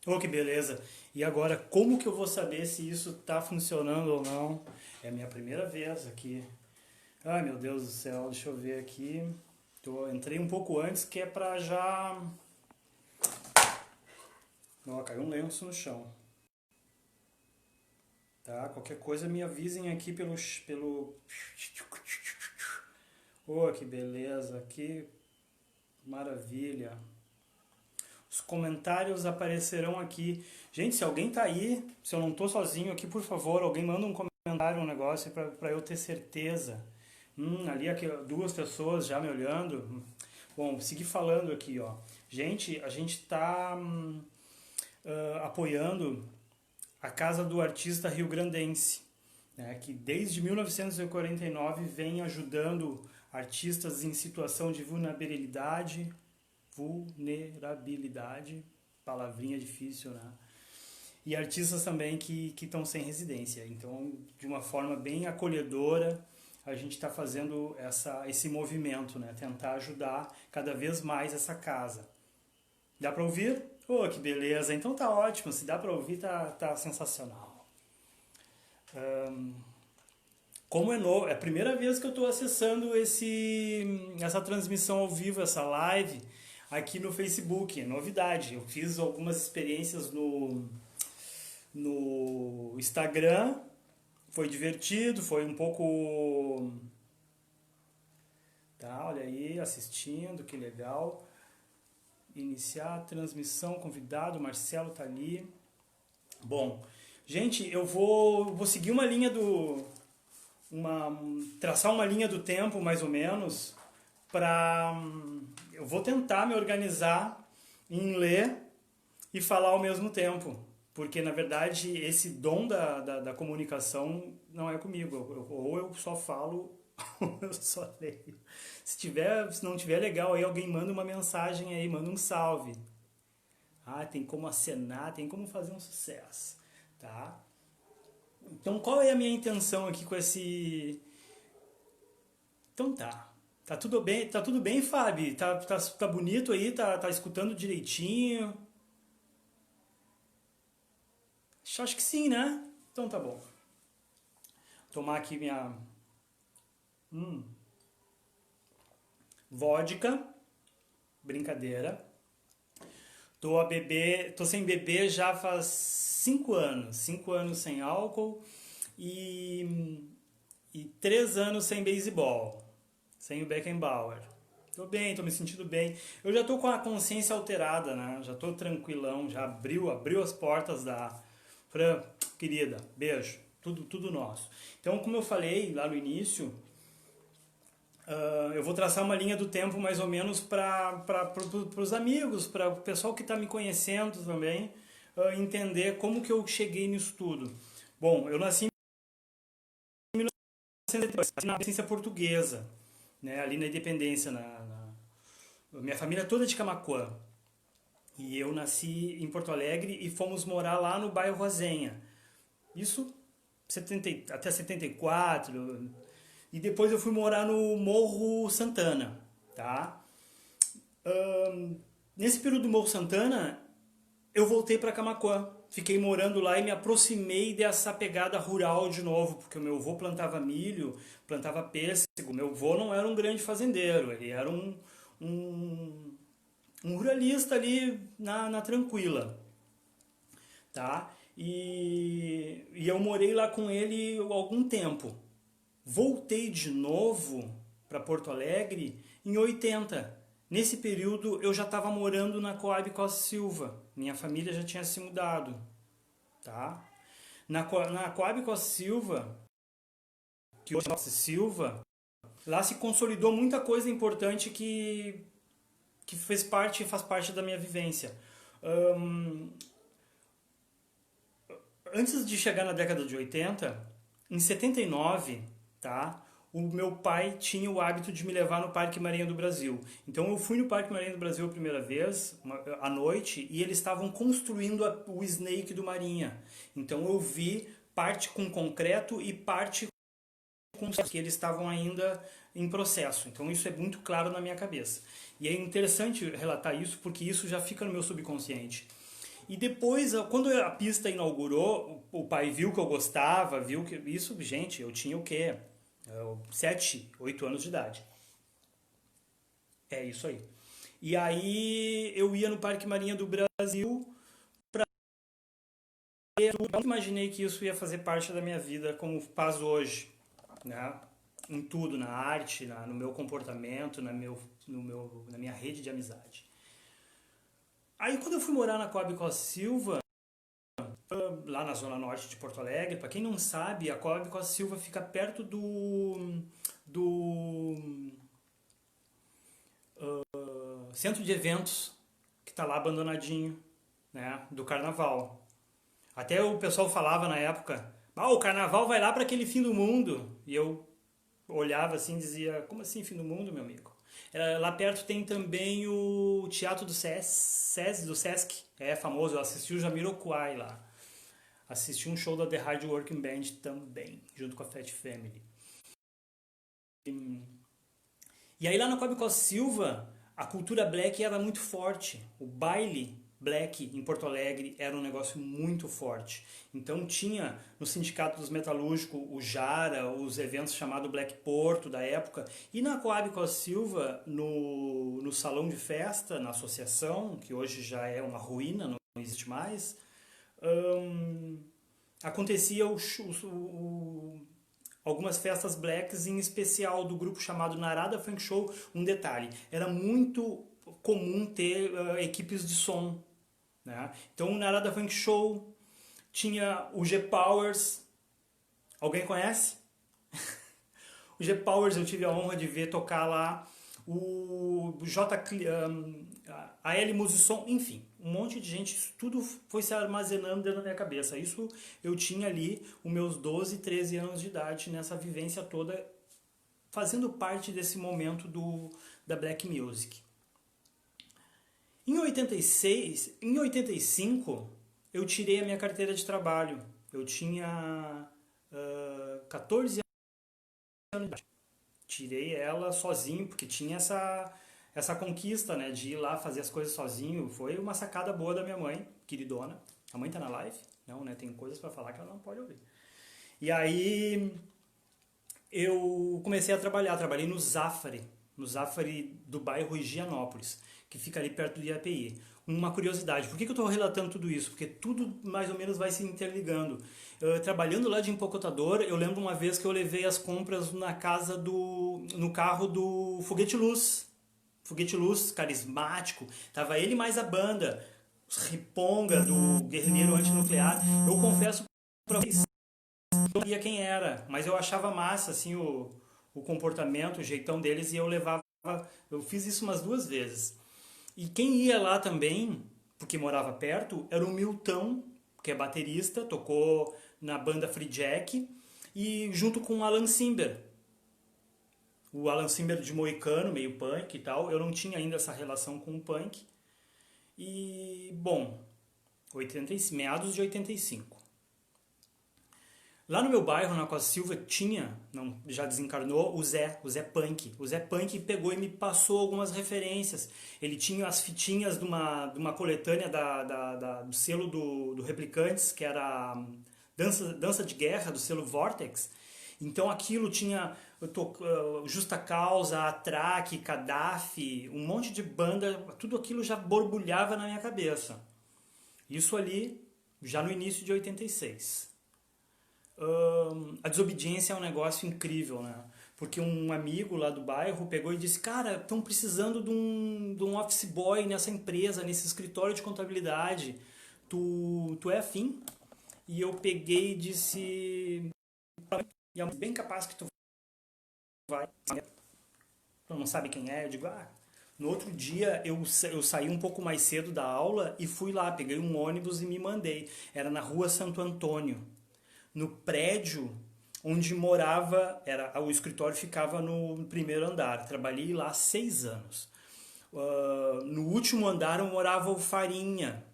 Oh, que beleza. E agora, como que eu vou saber se isso tá funcionando ou não? É a minha primeira vez aqui. Ai, meu Deus do céu, deixa eu ver aqui. Entrei um pouco antes, que é pra já... Ó, caiu um lenço no chão, tá? Qualquer coisa me avisem aqui pelo... Oh, que beleza, que maravilha. Os comentários aparecerão aqui. Gente, se alguém tá aí, se eu não tô sozinho aqui, por favor, alguém manda um comentário, um negócio pra eu ter certeza. Ali aqui, ó, duas pessoas já me olhando. Bom, seguir falando aqui, ó. Gente, a gente tá apoiando a Casa do Artista Rio-Grandense, né, que desde 1949 vem ajudando artistas em situação de vulnerabilidade, palavrinha difícil, né? E artistas também que estão sem residência. Então, de uma forma bem acolhedora, a gente está fazendo esse movimento, né? Tentar ajudar cada vez mais essa casa. Dá para ouvir? Oh, que beleza! Então tá ótimo. Se dá para ouvir, tá sensacional. Como é novo, é a primeira vez que eu estou acessando essa transmissão ao vivo, essa live aqui no Facebook. É novidade. Eu fiz algumas experiências no Instagram, foi divertido, foi um pouco. Tá, olha aí, assistindo, que legal. Iniciar a transmissão, convidado, Marcelo tá ali. Bom, gente, eu vou seguir uma linha traçar uma linha do tempo, mais ou menos, para. Eu vou tentar me organizar em ler e falar ao mesmo tempo. Porque, na verdade, esse dom da comunicação não é comigo. Ou eu só falo, ou eu só leio. Se não tiver legal, aí alguém manda uma mensagem aí, manda um salve. Ah, tem como acenar, tem como fazer um sucesso, tá? Então, qual é a minha intenção aqui com esse... Então tá. Tá tudo bem, Fábio? Tá bonito aí? Tá escutando direitinho? Acho que sim, né? Então tá bom. Tomar aqui minha vodka, brincadeira. Tô sem beber já faz 5 anos. 5 anos sem álcool e 3 anos sem beisebol, sem o Beckenbauer. Tô bem, tô me sentindo bem. Eu já tô com a consciência alterada, né? Já tô tranquilão, já abriu as portas da Fran, querida, beijo, tudo nosso. Então, como eu falei lá no início, eu vou traçar uma linha do tempo mais ou menos para os amigos, para o pessoal que está me conhecendo também, entender como que eu cheguei nisso tudo. Bom, eu nasci em 1972, na licença portuguesa, né, ali na Independência, minha família é toda de Camaquã. E eu nasci em Porto Alegre e fomos morar lá no bairro Rosenha. Isso 70, até 74. E depois eu fui morar no Morro Santana, tá? Nesse período do Morro Santana, eu voltei para Camaquã. Fiquei morando lá e me aproximei dessa pegada rural de novo, porque o meu avô plantava milho, plantava pêssego. Meu avô não era um grande fazendeiro, ele era um, um ruralista ali na tranquila, tá? E eu morei lá com ele algum tempo. Voltei de novo para Porto Alegre em 80. Nesse período eu já estava morando na Coab Costa Silva. Minha família já tinha se mudado, tá? Na Coab Costa Silva, que hoje é Costa Silva, lá se consolidou muita coisa importante que faz parte da minha vivência. Ahn, Antes de chegar na década de 80, em 79, tá? O meu pai tinha o hábito de me levar no Parque Marinha do Brasil. Então eu fui no Parque Marinha do Brasil a primeira vez, à noite, e eles estavam construindo o Snake do Marinha. Então eu vi parte com concreto e parte com que eles estavam ainda em processo. Então isso é muito claro na minha cabeça. E é interessante relatar isso porque isso já fica no meu subconsciente. E depois, quando a pista inaugurou, o pai viu que eu gostava, viu que... Isso, gente, eu tinha o quê? 7, 8 anos de idade. É isso aí. E aí eu ia no Parque Marinha do Brasil pra... Eu nunca imaginei que isso ia fazer parte da minha vida como faz hoje, né? Em tudo, na arte, no meu comportamento, na minha rede de amizade. Aí quando eu fui morar na Coab Costa Silva, lá na zona norte de Porto Alegre, para quem não sabe, a Coab Costa Silva fica perto do centro de eventos que está lá abandonadinho, né, do Carnaval. Até o pessoal falava na época, o Carnaval vai lá para aquele fim do mundo. E eu olhava assim e dizia, como assim fim do mundo, meu amigo? Lá perto tem também o Teatro do Sesc, é famoso, eu assisti o Jamiroquai lá. Assisti um show da The Hard Working Band também, junto com a Fat Family. E aí lá na Coab Costa Silva, a cultura black era muito forte. O baile black em Porto Alegre era um negócio muito forte. Então tinha no Sindicato dos Metalúrgicos o Jara, os eventos chamados Black Porto da época. E na Coab Costa Silva, no salão de festa, na associação, que hoje já é uma ruína, não existe mais, acontecia algumas festas blacks, em especial do grupo chamado Narada Funk Show. Um detalhe, era muito comum ter equipes de som, né? Então o Narada Funk Show tinha o G-Powers. Alguém conhece? O G-Powers eu tive a honra de ver tocar lá. A L Musisson, enfim, um monte de gente, isso tudo foi se armazenando dentro da minha cabeça. Isso eu tinha ali os meus 12, 13 anos de idade, nessa vivência toda, fazendo parte desse momento da Black Music. Em 85, eu tirei a minha carteira de trabalho. Eu tinha 14 anos de idade. Tirei ela sozinho, porque tinha essa conquista, né, de ir lá fazer as coisas sozinho. Foi uma sacada boa da minha mãe, queridona. A mãe tá na live? Não, né? Tem coisas para falar que ela não pode ouvir. E aí eu comecei a trabalhar. Trabalhei no Zafari do bairro Higienópolis, que fica ali perto do IAPI. Uma curiosidade, por que eu estou relatando tudo isso? Porque tudo mais ou menos vai se interligando. Trabalhando lá de empacotador, eu lembro uma vez que eu levei as compras no carro do Foguete Luz. Foguete Luz, carismático. Tava ele mais a banda, Riponga, do Guerrilheiro Antinuclear. Eu confesso pra vocês, eu não sabia quem era, mas eu achava massa assim, o comportamento, o jeitão deles, e eu levava. Eu fiz isso umas 2 vezes. E quem ia lá também, porque morava perto, era o Milton, que é baterista, tocou na banda Free Jack, e junto com o Alan Simber. O Alan Simber de moicano, meio punk e tal. Eu não tinha ainda essa relação com o punk. E, bom, meados de 85. Lá no meu bairro, na Costa Silva, tinha, já desencarnou, o Zé Punk. O Zé Punk pegou e me passou algumas referências. Ele tinha as fitinhas de uma coletânea do selo do Replicantes, que era Dança de Guerra, do selo Vortex. Então aquilo tinha Justa Causa, Atraque, Gaddafi, um monte de banda, tudo aquilo já borbulhava na minha cabeça. Isso ali, já no início de 86. A Desobediência é um negócio incrível, né? Porque um amigo lá do bairro pegou e disse: cara, estão precisando de um office boy nessa empresa, nesse escritório de contabilidade. Tu é afim? E eu peguei e disse: e é bem capaz que tu vai. Tu não sabe quem é? Eu digo: no outro dia eu saí um pouco mais cedo da aula e fui lá, peguei um ônibus e me mandei. Era na rua Santo Antônio. No prédio onde morava, o escritório ficava no primeiro andar. Trabalhei lá 6 anos. No último andar eu morava o Farinha.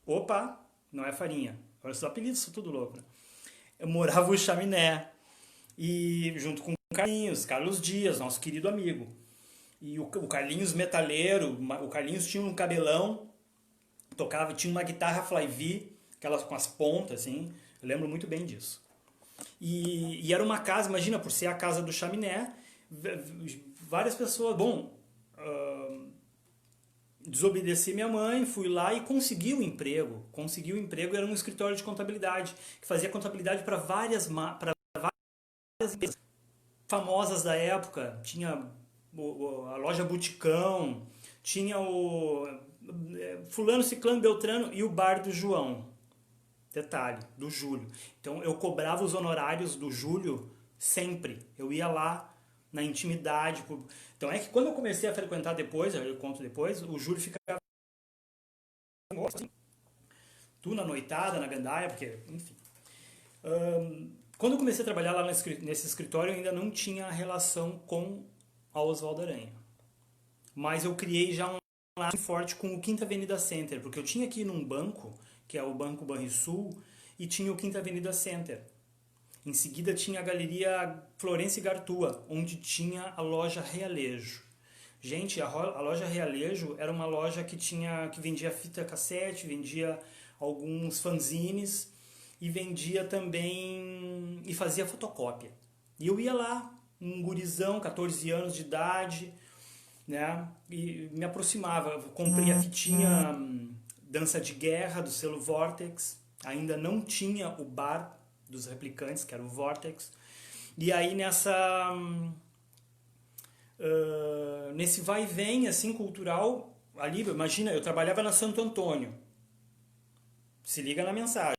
Opa, não é Farinha. Olha, os apelidos são tudo louco, né? Eu morava o Chaminé. E junto com o Carlos Dias, nosso querido amigo. E o Carlinhos metaleiro, o Carlinhos tinha um cabelão tocava, tinha uma guitarra Flyvee, aquelas com as pontas, assim, eu lembro muito bem disso. E era uma casa, imagina, por ser a casa do chaminé, várias pessoas, bom, desobedeci minha mãe, fui lá e consegui o emprego. Consegui o emprego, era um escritório de contabilidade, que fazia contabilidade para várias empresas famosas da época. Tinha a loja Buticão, tinha o fulano, ciclano, beltrano e o bar do João. Detalhe, do Júlio. Então eu cobrava os honorários do Júlio sempre. Eu ia lá na intimidade. Então é que quando eu comecei a frequentar depois, eu conto depois, o Júlio ficava assim, tu na noitada, na gandaia, porque, enfim. Quando eu comecei a trabalhar lá nesse escritório, eu ainda não tinha relação com a Oswaldo Aranha. Mas eu criei já um laço forte com o Quinta Avenida Center, porque eu tinha aqui num banco, que é o Banco Banrisul, e tinha o Quinta Avenida Center. Em seguida tinha a Galeria Florence Gartua, onde tinha a loja Realejo. Gente, a loja Realejo era uma loja que vendia fita cassete, vendia alguns fanzines e vendia também e fazia fotocópia. E eu ia lá, um gurizão, 14 anos de idade, né? E me aproximava. Eu comprei a fitinha Dança de Guerra do selo Vortex. Ainda não tinha o bar dos replicantes, que era o Vortex. E aí nesse vai e vem assim cultural, ali, imagina, eu trabalhava na Santo Antônio. Se liga na mensagem.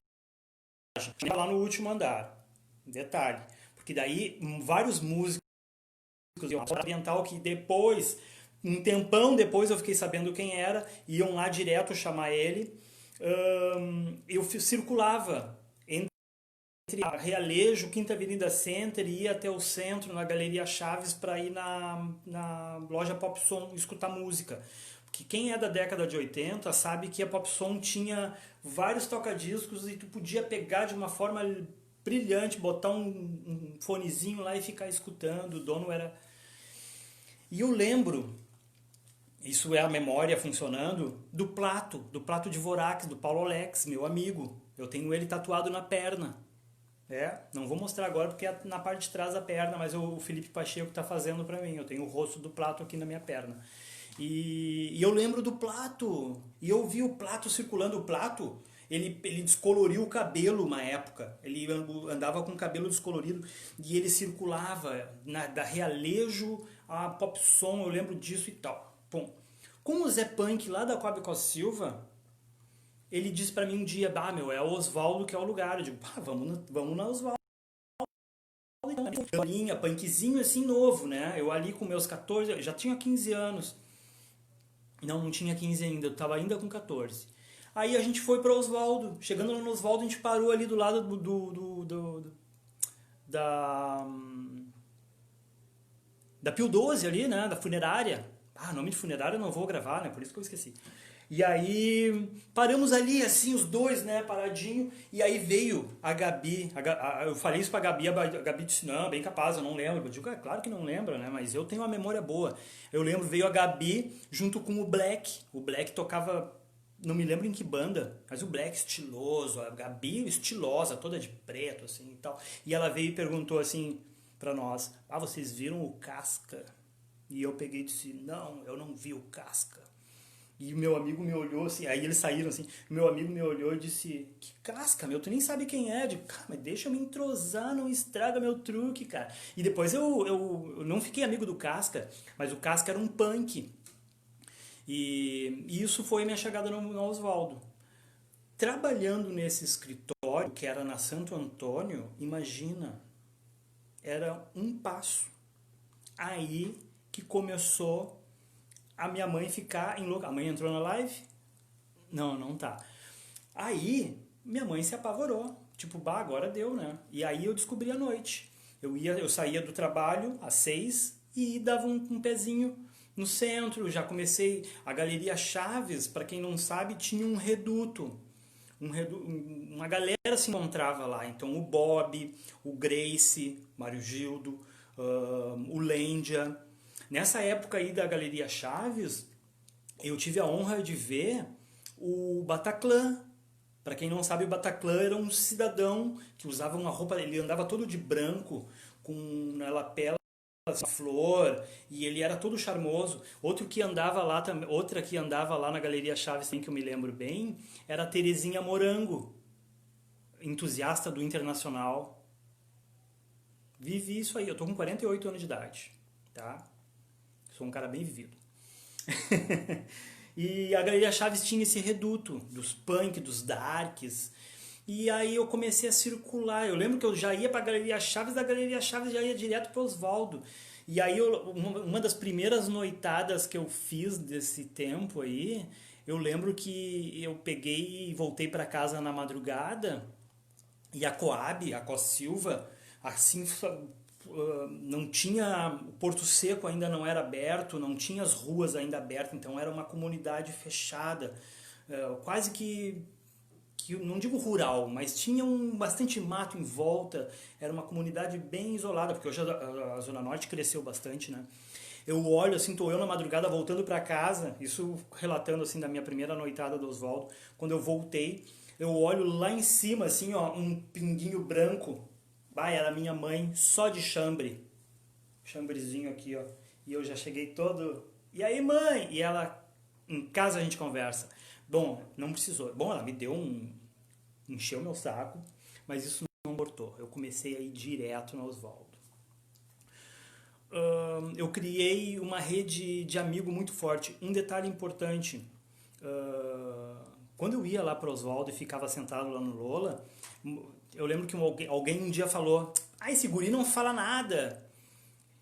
Lá no último andar. Detalhe. Porque daí vários músicos oriental que depois, um tempão depois eu fiquei sabendo quem era, iam lá direto chamar ele. Eu circulava entre a Realejo, Quinta Avenida Center e ia até o centro, na Galeria Chaves, para ir na loja Pop Som escutar música. Porque quem é da década de 80 sabe que a Pop Som tinha vários tocadiscos e tu podia pegar de uma forma brilhante, botar um fonezinho lá e ficar escutando. O dono era... E eu lembro, isso é a memória funcionando, do Plato de Vorax, do Paulo Alex, meu amigo. Eu tenho ele tatuado na perna. Não vou mostrar agora porque é na parte de trás da perna, mas o Felipe Pacheco está fazendo para mim. Eu tenho o rosto do Plato aqui na minha perna. E eu lembro do Plato. E eu vi o Plato circulando. O Plato, ele descoloriu o cabelo uma época. Ele andava com o cabelo descolorido e ele circulava da Realejo a Pop Som. Eu lembro disso e tal. Bom, com o Zé Punk lá da Coab Costa Silva, ele disse pra mim um dia, meu, é o Oswaldo que é o lugar. Eu digo, vamos na Oswaldo. Linha, punkzinho assim novo, né? Eu ali com meus 14, eu já tinha 15 anos. Não tinha 15 ainda, eu tava ainda com 14. Aí a gente foi pra Oswaldo. Chegando lá no Oswaldo, a gente parou ali do lado da Pio 12 ali, né? Da funerária. Nome de funerária eu não vou gravar, né? Por isso que eu esqueci. E aí paramos ali, assim, os dois, né, paradinho, e aí veio a Gabi, eu falei isso pra Gabi, a Gabi disse, não, bem capaz, eu não lembro. Eu digo, claro que não lembra, né, mas eu tenho uma memória boa. Eu lembro, veio a Gabi junto com o Black tocava, não me lembro em que banda, mas o Black estiloso, a Gabi estilosa, toda de preto, assim, e tal. E ela veio e perguntou assim pra nós, vocês viram o Casca? E eu peguei e disse, não, eu não vi o Casca. E o meu amigo me olhou assim, aí eles saíram assim, o meu amigo me olhou e disse, que Casca, meu, tu nem sabe quem é. Eu digo, cara, mas deixa eu me entrosar, não estraga meu truque, cara. E depois eu não fiquei amigo do Casca, mas o Casca era um punk. E isso foi minha chegada no Oswaldo. Trabalhando nesse escritório, que era na Santo Antônio, imagina, era um passo. Aí que começou a minha mãe ficar enlouquecida. A mãe entrou na live? Não tá. Aí, minha mãe se apavorou. Tipo, agora deu, né? E aí eu descobri à noite. Eu saía do trabalho às 6 e dava um pezinho no centro. Já comecei... A Galeria Chaves, para quem não sabe, tinha um reduto. Uma galera se encontrava lá. Então, o Bob, o Grace, Mário Gildo, o Lêndia... Nessa época aí da Galeria Chaves, eu tive a honra de ver O Bataclan. Para quem não sabe, o Bataclan era um cidadão que usava uma roupa, ele andava todo de branco, com na lapela uma flor, e ele era todo charmoso. Outra que andava lá na Galeria Chaves, que eu me lembro bem, era a Terezinha Morango, entusiasta do Internacional. Vivi isso aí, eu tô com 48 anos de idade, tá? Sou um cara bem vivido. E a Galeria Chaves tinha esse reduto dos punk, dos darks. E aí eu comecei a circular. Eu lembro que eu já ia para a Galeria Chaves, da Galeria Chaves já ia direto para Oswaldo. E aí uma das primeiras noitadas que eu fiz desse tempo aí, eu lembro que eu peguei e voltei para casa na madrugada e a Coab, a Silva, assim, não tinha, o Porto Seco ainda não era aberto, não tinha as ruas ainda abertas, então era uma comunidade fechada, quase que não digo rural, mas tinha bastante mato em volta, era uma comunidade bem isolada, porque hoje a Zona Norte cresceu bastante, né? Eu olho assim, tô eu na madrugada voltando para casa, isso relatando assim da minha primeira noitada do Oswaldo, quando eu voltei, eu olho lá em cima assim, ó, um pinguinho branco. Bah, era minha mãe só de chambre. Chambrezinho aqui, ó. E eu já cheguei todo. E aí, mãe? E ela, em casa a gente conversa. Bom, não precisou. Bom, ela me deu encheu meu saco, mas isso não importou. Eu comecei a ir direto no Oswaldo. Eu criei uma rede de amigo muito forte. Um detalhe importante. Quando eu ia lá para Oswaldo e ficava sentado lá no Lola, eu lembro que alguém um dia falou: ah, esse guri não fala nada.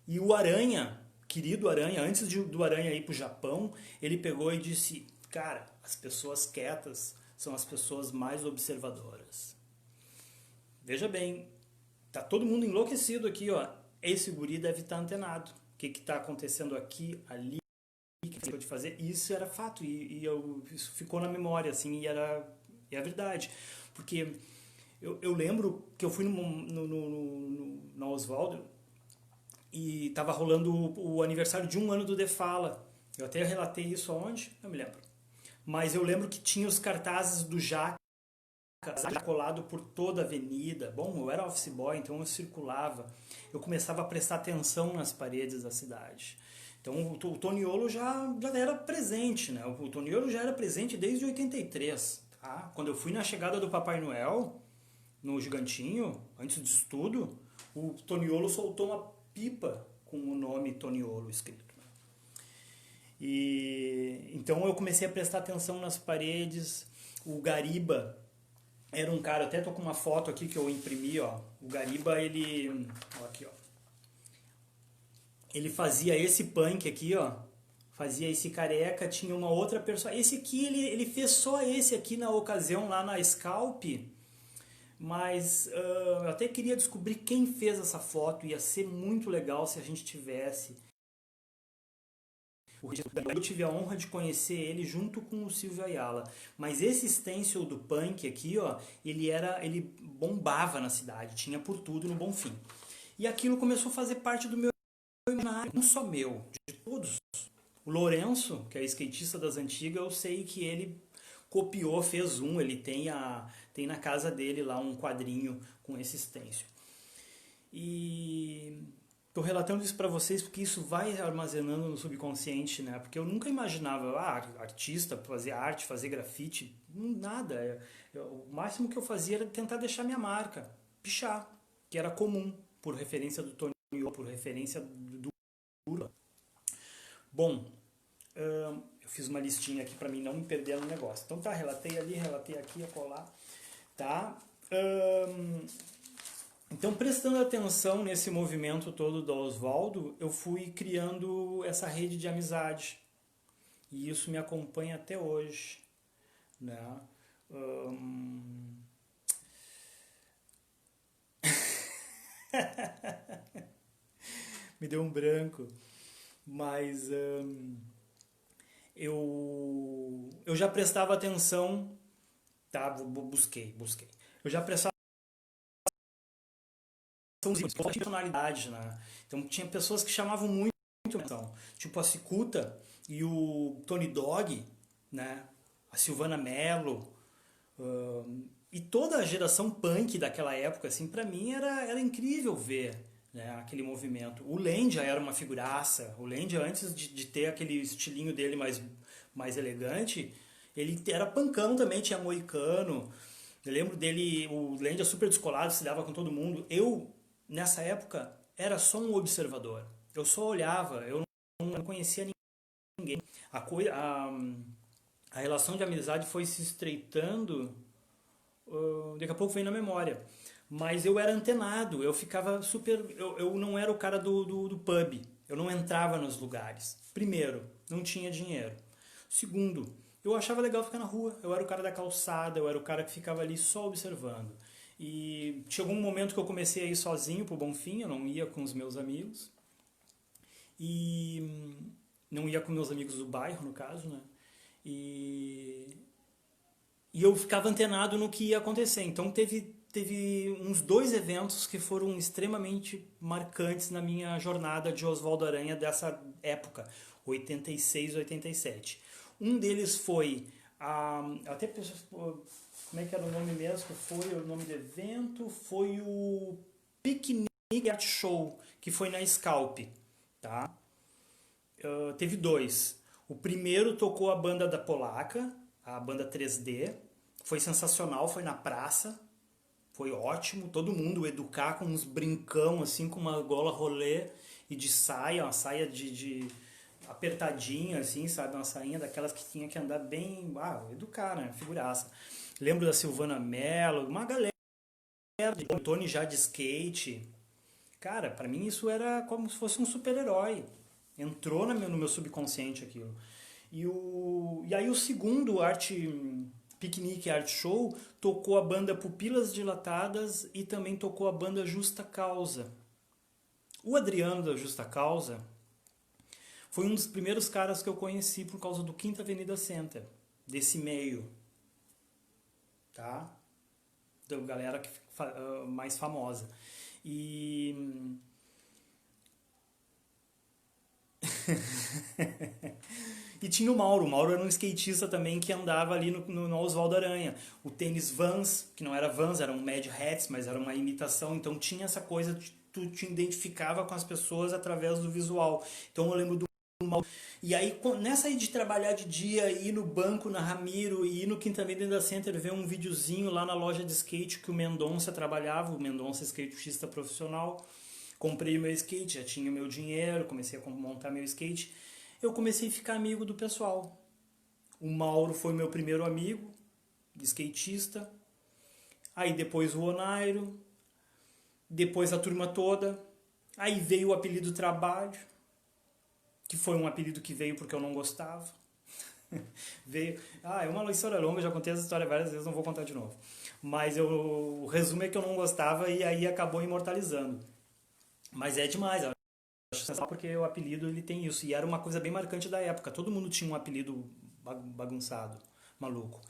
E o Aranha, querido Aranha, antes do Aranha ir pro Japão, ele pegou e disse: cara, as pessoas quietas são as pessoas mais observadoras. Veja bem, tá todo mundo enlouquecido aqui, ó. Esse guri deve estar antenado. O que está acontecendo aqui, ali, o que pode fazer? Isso era fato isso ficou na memória, assim, e é a verdade. Porque eu lembro que eu fui na Oswaldo e estava rolando o aniversário de 1 ano do The Fala. Eu até relatei isso aonde? Não me lembro. Mas eu lembro que tinha os cartazes do Jaca colado por toda a avenida. Bom, eu era office boy, então eu circulava. Eu começava a prestar atenção nas paredes da cidade. Então o Toniolo já era presente, né? O Toniolo já era presente desde 83, tá? Quando eu fui na chegada do Papai Noel, no Gigantinho, antes disso tudo, o Toniolo soltou uma pipa com o nome Toniolo escrito. E então eu comecei a prestar atenção nas paredes. O Gariba era um cara, até tô com uma foto aqui que eu imprimi, ó. O Gariba, ó, aqui, ó. Ele fazia esse punk aqui, ó. Fazia esse careca, tinha uma outra pessoa. Esse aqui, ele fez só esse aqui na ocasião lá na Scalp. Mas eu até queria descobrir quem fez essa foto. Ia ser muito legal se a gente tivesse. Eu tive a honra de conhecer ele junto com o Silvio Ayala. Mas esse stencil do punk aqui, ó, ele bombava na cidade, tinha por tudo no Bonfim. E aquilo começou a fazer parte do meu imaginário, não só meu, de todos. O Lourenço, que é skatista das antigas, eu sei que ele copiou, fez ele tem na casa dele lá um quadrinho com esse stencil. E estou relatando isso para vocês porque isso vai armazenando no subconsciente, né? Porque eu nunca imaginava, artista, fazer arte, fazer grafite, nada. O máximo que eu fazia era tentar deixar minha marca, pichar, que era comum, por referência do Tony, por referência do Urba. Bom, eu fiz uma listinha aqui para mim não me perder no negócio. Então tá, relatei ali, relatei aqui, a colar, tá? Então, prestando atenção nesse movimento todo do Oswaldo, eu fui criando essa rede de amizade. E isso me acompanha até hoje, né? Me deu um branco. Mas eu já prestava atenção, tá? Busquei. Eu já prestava personalidade, né? Então tinha pessoas que chamavam muito atenção, tipo a Cicuta e o Tony Dog, né? a Silvana Mello, e toda a geração punk daquela época, assim, para mim era incrível ver, né, aquele movimento. O Lendia era uma figuraça. O Lendia, antes de ter aquele estilinho dele mais elegante, ele era punkão também, tinha moicano. Eu lembro dele, o Lendia super descolado, se dava com todo mundo. Eu, nessa época, era só um observador. Eu só olhava, eu não conhecia ninguém. A, coi- a, a relação de amizade foi se estreitando, daqui a pouco vem na memória. Mas eu era antenado, eu ficava super. Eu não era o cara do pub, eu não entrava nos lugares. Primeiro, não tinha dinheiro. Segundo, eu achava legal ficar na rua, eu era o cara da calçada, eu era o cara que ficava ali só observando. E chegou um momento que eu comecei a ir sozinho pro Bonfim, eu não ia com os meus amigos. E não ia com meus amigos do bairro, no caso, né? E, e eu ficava antenado no que ia acontecer. Então teve uns dois eventos que foram extremamente marcantes na minha jornada de Oswaldo Aranha dessa época, 86, 87. Um deles foi até como é que era o nome mesmo? Foi o nome do evento? Foi o Picnic Art Show, que foi na Scalp, tá? Teve dois. O primeiro tocou a banda da Polaca, a banda 3D. Foi sensacional, foi na praça. Foi ótimo, todo mundo educar com uns brincão, assim, com uma gola rolê e de saia, uma saia de apertadinha, assim, sabe? Uma sainha daquelas que tinha que andar bem. Educar, né? Figuraça. Lembro da Silvana Mello, uma galera, o Tony já de skate. Cara, pra mim isso era como se fosse um super-herói. Entrou no meu subconsciente aquilo. E aí o segundo Piquenique Art Show tocou a banda Pupilas Dilatadas e também tocou a banda Justa Causa. O Adriano da Justa Causa foi um dos primeiros caras que eu conheci por causa do Quinta Avenida Center, desse meio, tá? Da galera mais famosa. E E tinha o Mauro era um skatista também que andava ali no Oswaldo Aranha. O tênis Vans, que não era Vans, eram Mad Hats, mas era uma imitação, então tinha essa coisa, tu te identificava com as pessoas através do visual. Então eu lembro do Mauro. E aí, nessa aí de trabalhar de dia, ir no banco, na Ramiro, e ir no Quinta Avenida Center, ver um videozinho lá na loja de skate que o Mendonça trabalhava, o Mendonça skatista profissional. Comprei o meu skate, já tinha o meu dinheiro, comecei a montar meu skate. Eu comecei a ficar amigo do pessoal. O Mauro foi meu primeiro amigo, de skatista. Aí depois o Onairo, depois a turma toda. Aí veio o apelido Trabalho, que foi um apelido que veio porque eu não gostava. Veio. É uma história longa, já contei essa história várias vezes, não vou contar de novo. Mas o resumo é que eu não gostava e aí acabou imortalizando. Mas é demais, eu acho sensacional porque o apelido ele tem isso. E era uma coisa bem marcante da época. Todo mundo tinha um apelido bagunçado, maluco.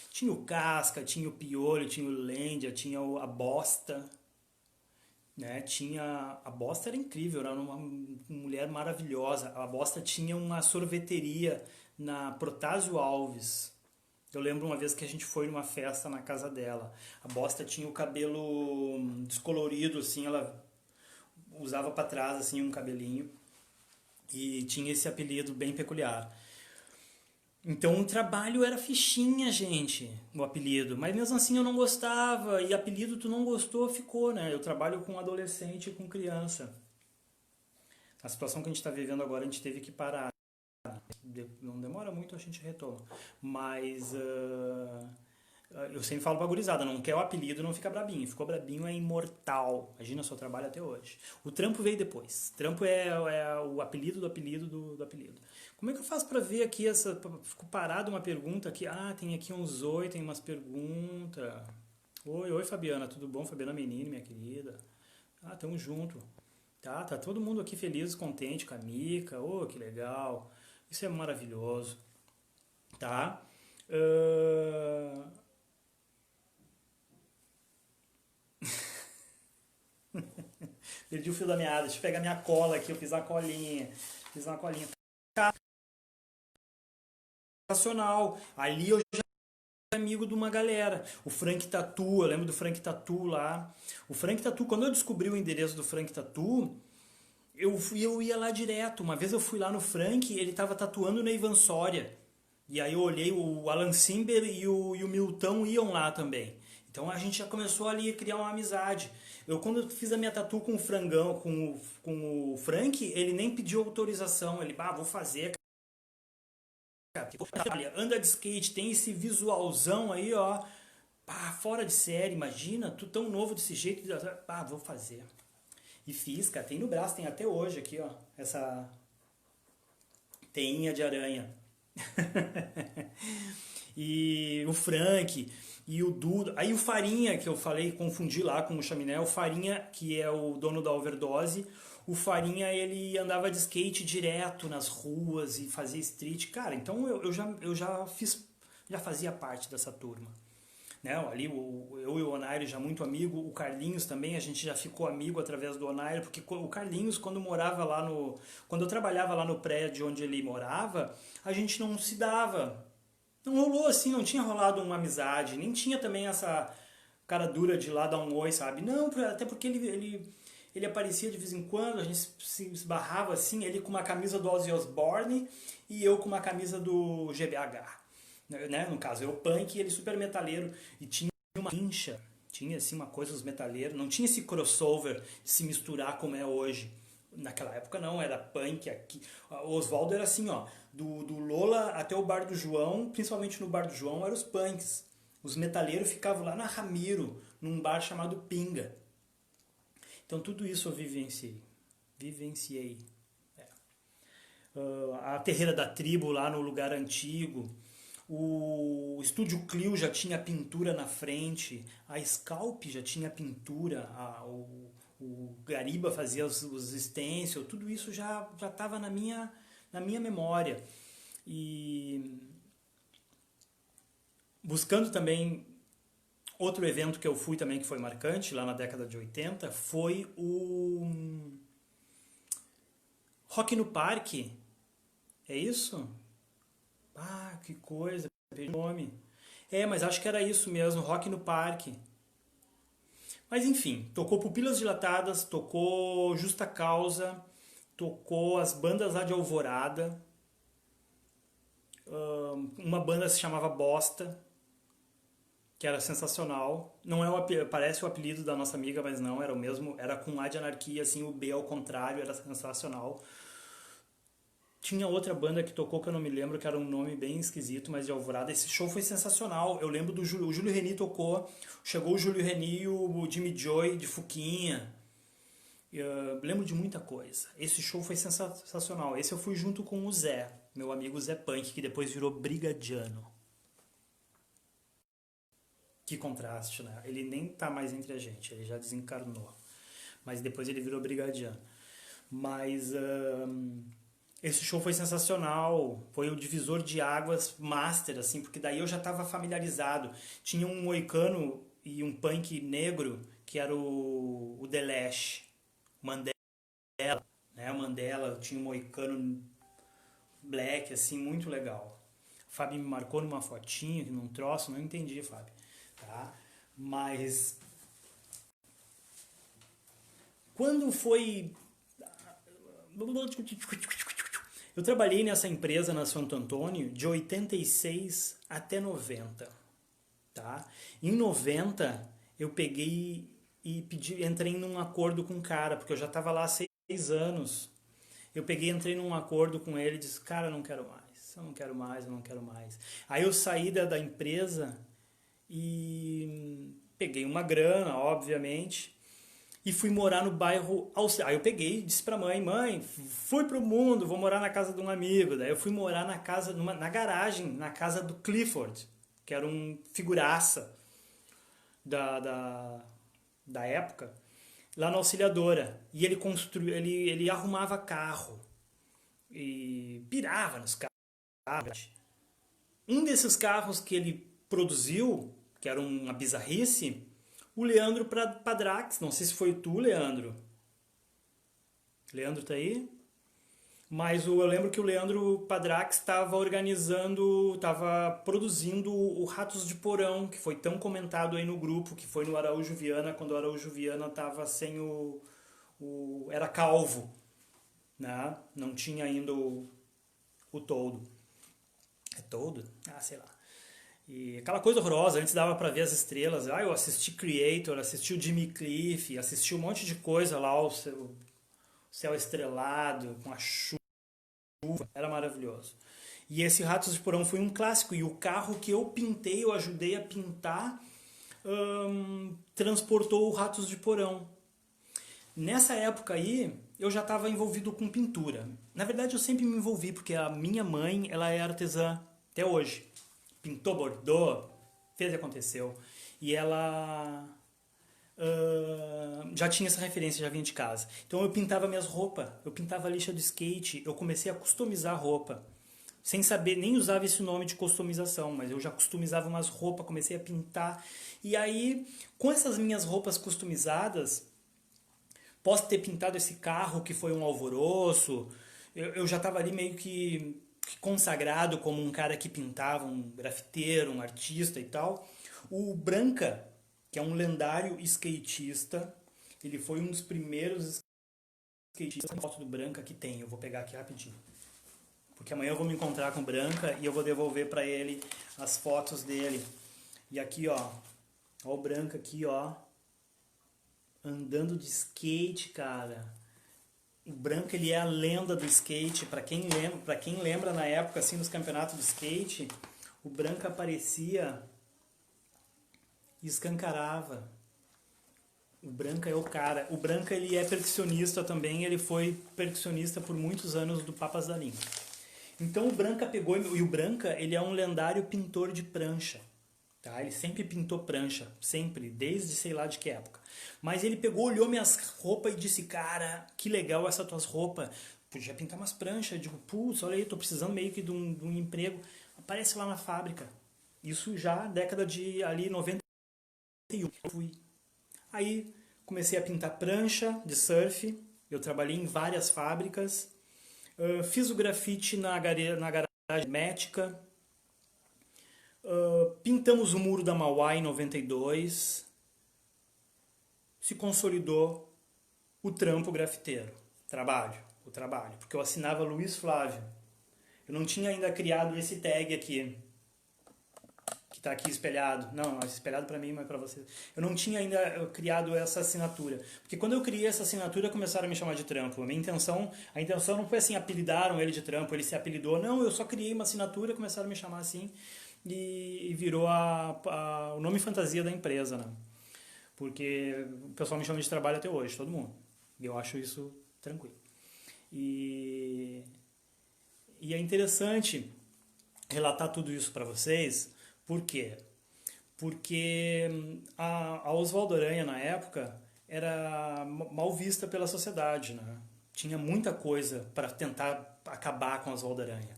Tinha o Casca, tinha o Piolho, tinha o Lendia, tinha a Bosta, né? Tinha a Bosta era incrível, era uma mulher maravilhosa. A Bosta tinha uma sorveteria na Protásio Alves. Eu lembro uma vez que a gente foi numa festa na casa dela. A Bosta tinha o cabelo descolorido, assim, ela usava para trás assim um cabelinho e tinha esse apelido bem peculiar. Então o trabalho era fichinha, gente, o apelido. Mas mesmo assim eu não gostava. E apelido tu não gostou, ficou, né? Eu trabalho com adolescente e com criança. A situação que a gente está vivendo agora, a gente teve que parar. Não demora muito, a gente retoma. Mas eu sempre falo pra gurizada, não quer o apelido, não fica brabinho. Ficou brabinho é imortal. Imagina o seu trabalho até hoje. O trampo veio depois. Trampo é o apelido do apelido do apelido. Como é que eu faço pra ver aqui essa... Fico parado uma pergunta aqui. Tem aqui uns tem umas perguntas. Oi, Fabiana, tudo bom? Fabiana Menini, minha querida. Tamo junto. Tá todo mundo aqui feliz, contente com a Mica. Que legal. Isso é maravilhoso. Tá? Ahn, Perdi o fio da meada. Deixa eu pegar minha cola aqui. Eu fiz uma colinha. Fiz uma colinha. sensacional. Ali eu já era amigo de uma galera. O Frank Tatu, eu lembro do Frank Tatu lá. O Frank Tatu, quando eu descobri o endereço do Frank Tatu, eu ia lá direto. Uma vez eu fui lá no Frank, ele tava tatuando na Ivan Soria. E aí eu olhei, o Alan Simber e o Milton iam lá também. Então a gente já começou ali a criar uma amizade. Eu quando eu fiz a minha tatu com o Frangão, com o Frank, ele nem pediu autorização. Ele, vou fazer, cara. Olha, anda de skate, tem esse visualzão aí, ó. Pá, fora de série, imagina, tu tão novo desse jeito. Vou fazer. E fiz, cara. Tem no braço, tem até hoje aqui, ó. Essa teinha de aranha. E o Frank e o Duda. Aí o Farinha, que eu falei, confundi lá com o Chaminé. O Farinha, que é o dono da Overdose. O Farinha, ele andava de skate direto nas ruas e fazia street. Cara, então já fazia parte dessa turma. Né? Ali eu e o Onairo já muito amigo, o Carlinhos também, a gente já ficou amigo através do Onairo, porque o Carlinhos, quando eu trabalhava lá no prédio onde ele morava, a gente não se dava. Não rolou assim, não tinha rolado uma amizade, nem tinha também essa cara dura de ir lá dar um oi, sabe? Não, até porque ele aparecia de vez em quando, a gente se esbarrava assim, ele com uma camisa do Ozzy Osbourne e eu com uma camisa do GBH. Né? No caso, eu punk e ele super metaleiro. E tinha uma rincha, tinha assim uma coisa dos metaleiros, não tinha esse crossover de se misturar como é hoje. Naquela época não, era punk aqui. O Oswaldo era assim, ó, do Lola até o Bar do João, principalmente no Bar do João, eram os punks. Os metaleiros ficavam lá na Ramiro, num bar chamado Pinga. Então tudo isso eu vivenciei. É. A Terreira da Tribo lá no lugar antigo. O Estúdio Clio já tinha pintura na frente, a Scalp já tinha pintura, o Gariba fazia os stencils, tudo isso já estava na minha memória. E buscando também outro evento que eu fui também que foi marcante lá na década de 80 foi o Rock no Parque. É isso? Que coisa, perdi o nome. Mas acho que era isso mesmo, Rock no Parque. Mas enfim, tocou Pupilas Dilatadas, tocou Justa Causa, tocou as bandas lá de Alvorada, uma banda se chamava Bosta, que era sensacional. Não parece o apelido da nossa amiga, mas não, era o mesmo, era com A de Anarquia, assim, o B ao contrário, era sensacional. Tinha outra banda que tocou que eu não me lembro, que era um nome bem esquisito, mas de Alvorada. Esse show foi sensacional. Eu lembro do Júlio. O Júlio Reni tocou. Chegou o Júlio Reni e o Jimmy Joy de Fuquinha. Eu lembro de muita coisa. Esse show foi sensacional. Esse eu fui junto com o Zé, meu amigo Zé Punk, que depois virou brigadiano. Que contraste, né? Ele nem tá mais entre a gente, ele já desencarnou. Mas depois ele virou brigadiano. Mas esse show foi sensacional, foi o divisor de águas master, assim, porque daí eu já estava familiarizado. Tinha um moicano e um punk negro, que era o The Lash, Mandela, né? O Mandela tinha um moicano black, assim, muito legal. O Fábio me marcou numa fotinha, num troço, não entendi, Fábio. Tá? Mas quando foi... Eu trabalhei nessa empresa na Santo Antônio de 86 até 90. Tá? Em 90 eu peguei e entrei num acordo com o cara, porque eu já estava lá há 6 anos. Eu peguei, entrei num acordo com ele e disse, cara, eu não quero mais, eu não quero mais, eu não quero mais. Aí eu saí da empresa e peguei uma grana, obviamente, e fui morar no bairro Auxílio. Aí eu peguei e disse pra mãe, fui pro mundo, vou morar na casa de um amigo. Daí eu fui morar na garagem, na casa do Clifford, que era um figuraça da época, lá na Auxiliadora. E ele arrumava carro e pirava nos carros. Um desses carros que ele produziu, que era uma bizarrice, o Leandro Padrax, não sei se foi tu, Leandro. Leandro tá aí? Mas eu lembro que o Leandro Padrax estava organizando, estava produzindo o Ratos de Porão, que foi tão comentado aí no grupo, que foi no Araújo Viana, quando o Araújo Viana estava sem era calvo, né? Não tinha ainda o toldo. É toldo? Ah, sei lá. E aquela coisa horrorosa, antes dava pra ver as estrelas. Ah, eu assisti Creator, assisti o Jimmy Cliff, assisti um monte de coisa lá, o céu estrelado, com a chuva, era maravilhoso. E esse Ratos de Porão foi um clássico, e o carro que eu pintei, eu ajudei a pintar, transportou o Ratos de Porão. Nessa época aí, eu já estava envolvido com pintura. Na verdade, eu sempre me envolvi, porque a minha mãe, ela é artesã até hoje. Pintou bordô, fez e aconteceu. E ela já tinha essa referência, já vinha de casa. Então eu pintava minhas roupas, eu pintava a lixa do skate, eu comecei a customizar a roupa. Sem saber, nem usava esse nome de customização, mas eu já customizava umas roupas, comecei a pintar. E aí, com essas minhas roupas customizadas, posso ter pintado esse carro que foi um alvoroço. Eu já estava ali meio que consagrado como um cara que pintava, um grafiteiro, um artista e tal. O Branca, que é um lendário skatista, ele foi um dos primeiros skatistas. A foto do Branca que tem, eu vou pegar aqui rapidinho. Porque amanhã eu vou me encontrar com o Branca e eu vou devolver para ele as fotos dele. E aqui, ó o Branca aqui, ó, andando de skate, cara. O Branca, ele é a lenda do skate. Para quem lembra na época assim nos campeonatos de skate, o Branca aparecia e escancarava. O Branca é o cara. O Branca, ele é percussionista também, ele foi percussionista por muitos anos do Papas da Língua. Então o Branca pegou, e o Branca, ele é um lendário pintor de prancha. Tá? Ele sempre pintou prancha, sempre, desde sei lá de que época. Mas ele pegou, olhou minhas roupas e disse, cara, que legal essas tuas roupas. Podia pintar umas pranchas. Eu digo, putz, olha aí, tô precisando meio que de um emprego. Aparece lá na fábrica. Isso já década de ali 91. Eu fui. Aí comecei a pintar prancha de surf. Eu trabalhei em várias fábricas. Fiz o grafite na garagem hermética. Pintamos o muro da Mauá em 92. Se consolidou o trampo grafiteiro. O trabalho. Porque eu assinava Luiz Flávio. Eu não tinha ainda criado esse tag aqui. Que está aqui espelhado. Não, espelhado para mim, mas para vocês. Eu não tinha ainda criado essa assinatura. Porque quando eu criei essa assinatura, começaram a me chamar de trampo. A intenção não foi assim, apelidaram ele de trampo, ele se apelidou. Não, eu só criei uma assinatura, começaram a me chamar assim. E virou o nome fantasia da empresa, né? Porque o pessoal me chama de trabalho até hoje, todo mundo. E eu acho isso tranquilo. E é interessante relatar tudo isso para vocês. Por quê? Porque a Oswaldo Aranha, na época, era mal vista pela sociedade, né? Tinha muita coisa para tentar acabar com a Oswaldo Aranha.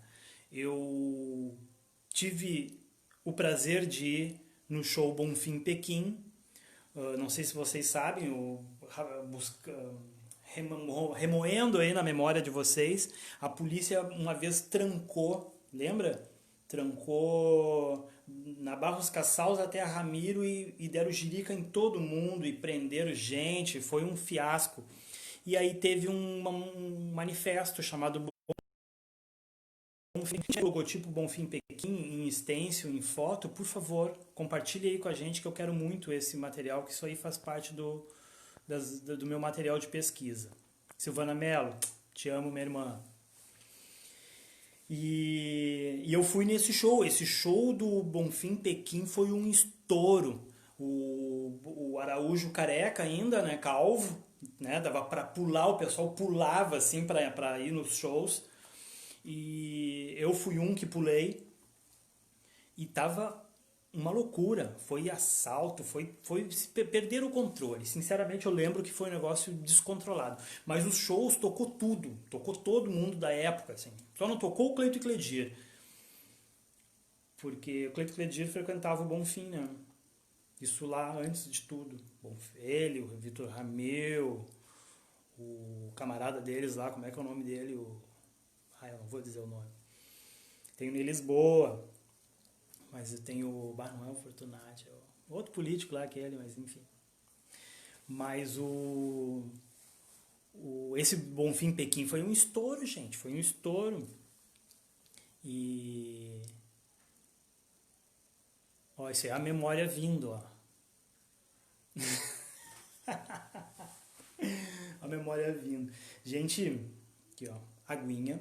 Eu tive o prazer de ir no show Bonfim Pequim. Não sei se vocês sabem, remoendo aí na memória de vocês, a polícia uma vez trancou, lembra? Trancou na Barros Cassaus até a Ramiro e deram jirica em todo mundo e prenderam gente, foi um fiasco. E aí teve um manifesto chamado Bonfim, logotipo Bonfim Pequim, em stencil, em foto. Por favor, compartilhe aí com a gente que eu quero muito esse material, que isso aí faz parte do meu material de pesquisa. Silvana Mello, te amo, minha irmã. E eu fui nesse show. Esse show do Bonfim Pequim foi um estouro. O Araújo careca ainda, né, calvo, né, dava para pular, o pessoal pulava assim para ir nos shows. E eu fui um que pulei e tava uma loucura. Foi assalto, foi perder o controle. Sinceramente, eu lembro que foi um negócio descontrolado. Mas os shows tocou tudo, tocou todo mundo da época, assim. Só não tocou o Cleito e Cledir, porque o Cleito e Cledir frequentava o Bonfim, né? Isso lá antes de tudo. Ele, o Vitor Rameu, o camarada deles lá, como é que é o nome dele? eu não vou dizer o nome. Tenho em Lisboa, mas eu tenho, não é o Fortunati, é outro político lá, aquele, mas enfim. Mas esse Bonfim Pequim foi um estouro, gente, foi um estouro. E, ó, isso é a memória vindo, ó. A memória vindo. Gente, aqui ó, aguinha.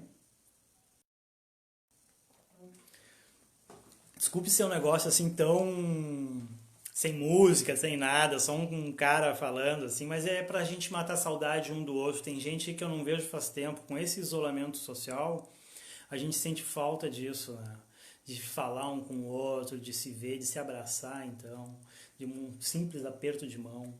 Desculpe ser um negócio assim tão sem música, sem nada, só um cara falando assim, mas é pra gente matar a saudade um do outro. Tem gente que eu não vejo faz tempo, com esse isolamento social, a gente sente falta disso, né? De falar um com o outro, de se ver, de se abraçar, então, de um simples aperto de mão.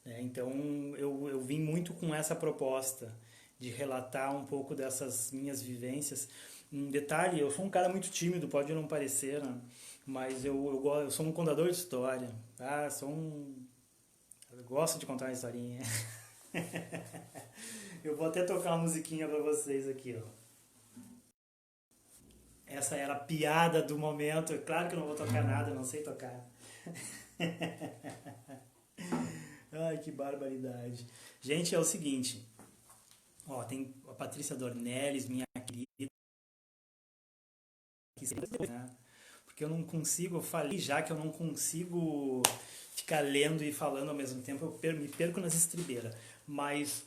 Né? Então, eu vim muito com essa proposta de relatar um pouco dessas minhas vivências. Um detalhe, eu sou um cara muito tímido, pode não parecer, né? Mas eu sou um contador de história, tá? Eu gosto de contar uma historinha. Eu vou até tocar uma musiquinha pra vocês aqui, ó. Essa era a piada do momento. É claro que eu não vou tocar nada, eu não sei tocar. Ai, que barbaridade. Gente, é o seguinte. Ó, tem a Patrícia Dornelles, minha querida. Né? Porque eu não consigo, eu falei já que eu não consigo ficar lendo e falando ao mesmo tempo, me perco nas estribeiras. Mas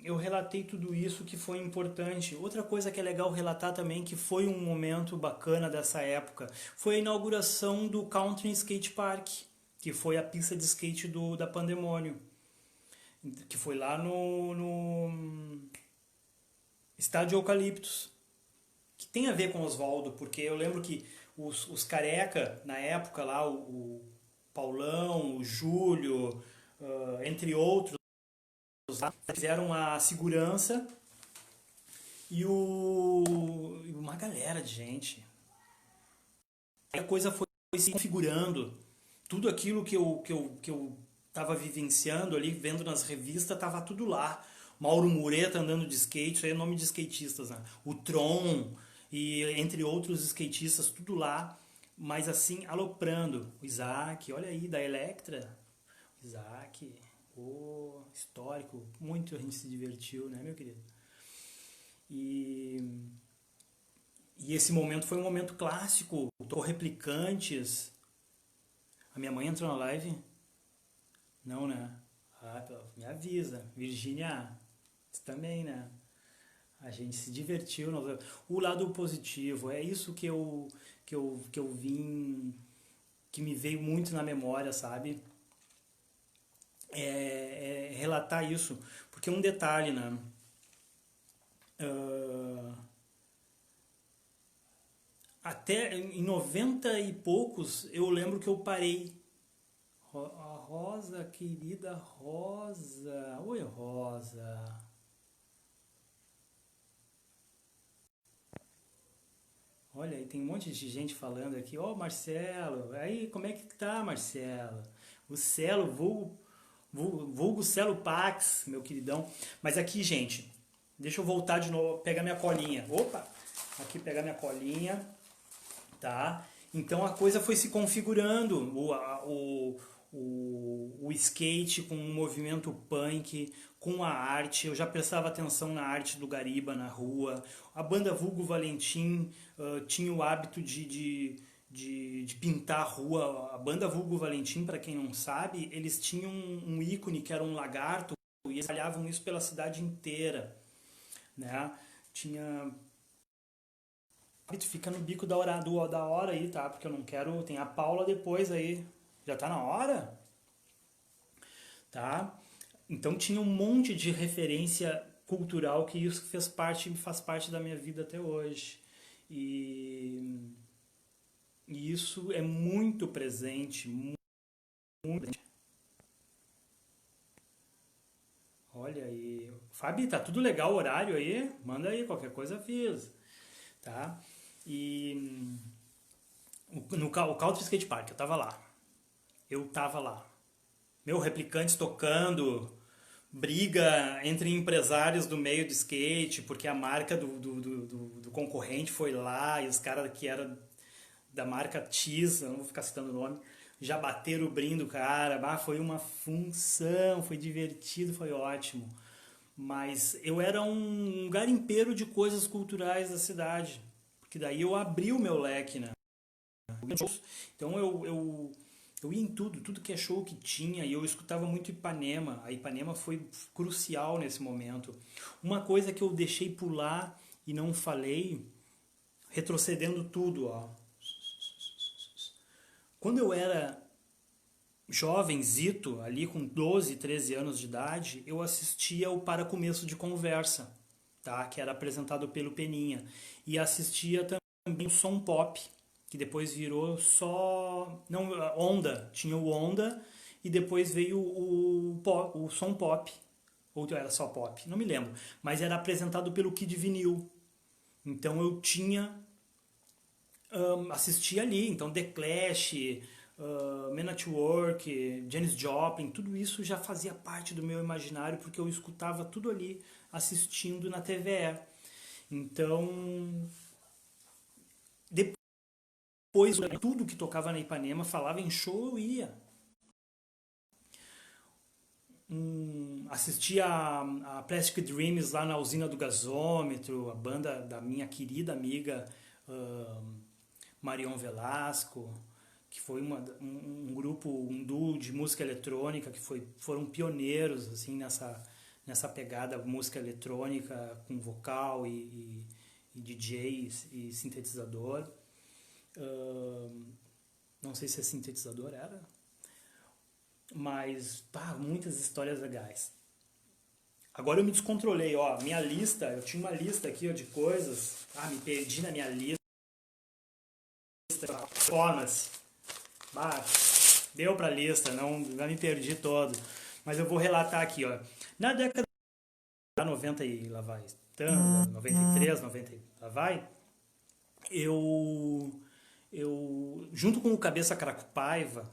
eu relatei tudo isso que foi importante. Outra coisa que é legal relatar também, que foi um momento bacana dessa época, foi a inauguração do Country Skate Park, que foi a pista de skate da Pandemônio, que foi lá no Estádio Eucaliptus, que tem a ver com Oswaldo, porque eu lembro que os careca, na época lá, o Paulão, o Júlio, entre outros, lá, fizeram a segurança e uma galera de gente. Aí a coisa foi se configurando. Tudo aquilo que eu tava vivenciando ali, vendo nas revistas, tava tudo lá. Mauro Mureta andando de skate, isso aí é nome de skatistas, né? O Tron, e entre outros skatistas, tudo lá, mas assim, aloprando. O Isaac, olha aí, da Electra. Isaac, histórico, muito a gente se divertiu, né, meu querido? E, e esse momento foi um momento clássico, tô replicantes. A minha mãe entrou na live? Não, né? Me avisa. Virgínia, você também, né? A gente se divertiu. O lado positivo, é isso que eu vim, que me veio muito na memória, sabe? É relatar isso. Porque um detalhe, né? Ah, até em 90 e poucos, eu lembro que eu parei. A Rosa, querida Rosa. Oi, Rosa. Olha, aí tem um monte de gente falando aqui. Ó, Marcelo. Aí, como é que tá, Marcelo? O Celo, vulgo Celo Pax, meu queridão. Mas aqui, gente, deixa eu voltar de novo, pegar minha colinha. Opa! Aqui pegar minha colinha, tá? Então a coisa foi se configurando. O skate com o movimento punk, com a arte. Eu já prestava atenção na arte do Gariba na rua. A banda Vulgo Valentim tinha o hábito de pintar a rua. A banda Vulgo Valentim, para quem não sabe, eles tinham um ícone que era um lagarto e eles espalhavam isso pela cidade inteira. Né? Tinha. Fica no bico da hora aí, tá? Porque eu não quero. Tem a Paula depois aí. Já tá na hora? Tá? Então tinha um monte de referência cultural que isso faz parte da minha vida até hoje. E, e isso é muito presente, muito presente. Olha aí. Fabi, tá tudo legal o horário aí? Manda aí, qualquer coisa avisa. Tá? E no Country Skate Park, eu tava lá. Eu tava lá. Meu, replicantes tocando, briga entre empresários do meio do skate, porque a marca do concorrente foi lá e os caras que eram da marca X, eu não vou ficar citando o nome, já bateram o brindo, cara. Ah, foi uma função, foi divertido, foi ótimo. Mas eu era um garimpeiro de coisas culturais da cidade, porque daí eu abri o meu leque, né? Então eu ia em tudo, tudo que é show que tinha, e eu escutava muito Ipanema. A Ipanema foi crucial nesse momento. Uma coisa que eu deixei pular e não falei, retrocedendo tudo, ó. Quando eu era jovenzito, ali com 12, 13 anos de idade, eu assistia o Para Começo de Conversa, tá? Que era apresentado pelo Peninha. E assistia também o Som Pop, que depois virou só... Não, Onda. Tinha o Onda e depois veio o Som Pop. Ou era só Pop, não me lembro. Mas era apresentado pelo Kid Vinil. Então eu tinha... assistia ali. Então The Clash, Men at Work, Janis Joplin, tudo isso já fazia parte do meu imaginário porque eu escutava tudo ali assistindo na TVE. Então, depois, tudo que tocava na Ipanema, falava em show, eu ia. Assistia a Plastic Dreams lá na usina do gasômetro, a banda da minha querida amiga Marion Velasco, que foi um grupo, um duo de música eletrônica que foram pioneiros assim nessa pegada música eletrônica com vocal e DJs e sintetizador. Não sei se é sintetizador era, mas muitas histórias legais. Agora eu me descontrolei, ó, minha lista, eu tinha uma lista aqui ó, de coisas, me perdi na minha lista, performance, deu pra lista, não me perdi todo, mas eu vou relatar aqui, ó, na década de 90 e lá vai, 93, 90 e lá vai, eu junto com o Cabeça Cracopaiva,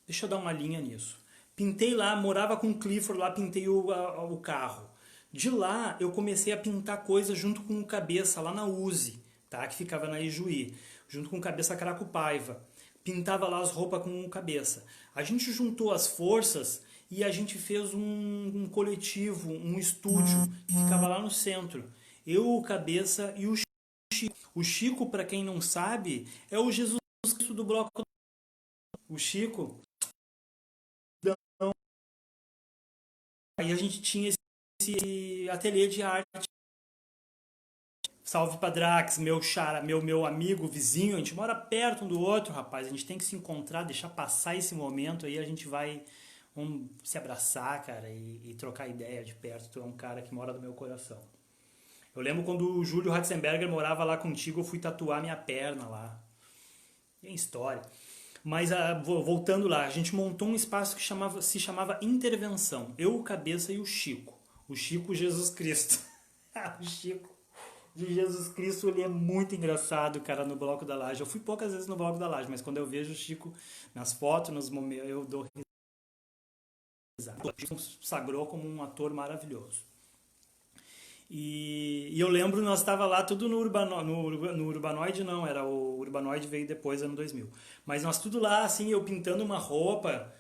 deixa eu dar uma linha nisso. Pintei lá, morava com o Clifford lá, pintei o carro. De lá eu comecei a pintar coisas junto com o Cabeça lá na Uzi, tá? Que ficava na Ijuí, junto com o Cabeça Cracopaiva. Pintava lá as roupas com o Cabeça. A gente juntou as forças e a gente fez um coletivo, um estúdio que ficava lá no centro. Eu, o Cabeça e o Chico. O Chico, para quem não sabe, é o Jesus Cristo do bloco. O Chico. Aí a gente tinha esse ateliê de arte. Salve pra Drax, meu amigo, vizinho, a gente mora perto um do outro, rapaz. A gente tem que se encontrar, deixar passar esse momento aí, a gente vai vamos se abraçar, cara, e trocar ideia de perto. Tu é um cara que mora no meu coração. Eu lembro quando o Júlio Ratzenberger morava lá contigo, eu fui tatuar minha perna lá. Tem história. Mas voltando lá, a gente montou um espaço que se chamava Intervenção. Eu, o Cabeça e o Chico. O Chico Jesus Cristo. O Chico de Jesus Cristo, ele é muito engraçado, cara, no Bloco da Laje. Eu fui poucas vezes no Bloco da Laje, mas quando eu vejo o Chico nas fotos, nos momentos, eu dou risada. O Chico sagrou como um ator maravilhoso. E eu lembro, nós estava lá tudo no Urbanoide não, era o Urbanoide veio depois, ano 2000. Mas nós tudo lá, assim, eu pintando uma roupa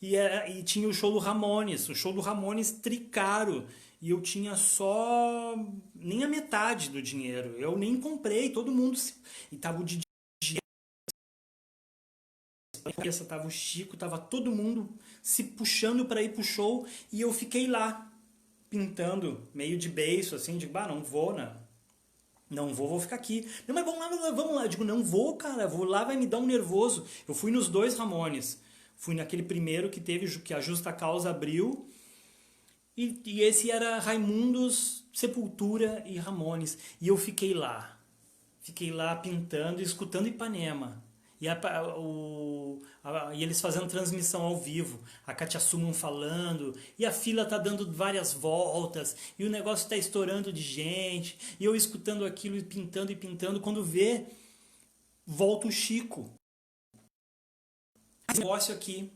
e tinha o show do Ramones, tricaro. E eu tinha só nem a metade do dinheiro. Eu nem comprei, todo mundo... E tava o DJ, tava o Chico, tava todo mundo se puxando para ir pro show. E eu fiquei lá, pintando, meio de beiço, assim, de, não vou, né? Não vou ficar aqui. Não, mas vamos lá. Eu digo, não vou, cara, vou lá, vai me dar um nervoso. Eu fui nos dois Ramones. Fui naquele primeiro que teve, que a Justa Causa abriu. E esse era Raimundos, Sepultura e Ramones. E eu fiquei lá. Fiquei lá pintando e escutando Ipanema. E eles fazendo transmissão ao vivo. A Katia Suman falando. E a fila tá dando várias voltas. E o negócio tá estourando de gente. E eu escutando aquilo e pintando e pintando. Quando vê, volta o Chico. Esse negócio aqui.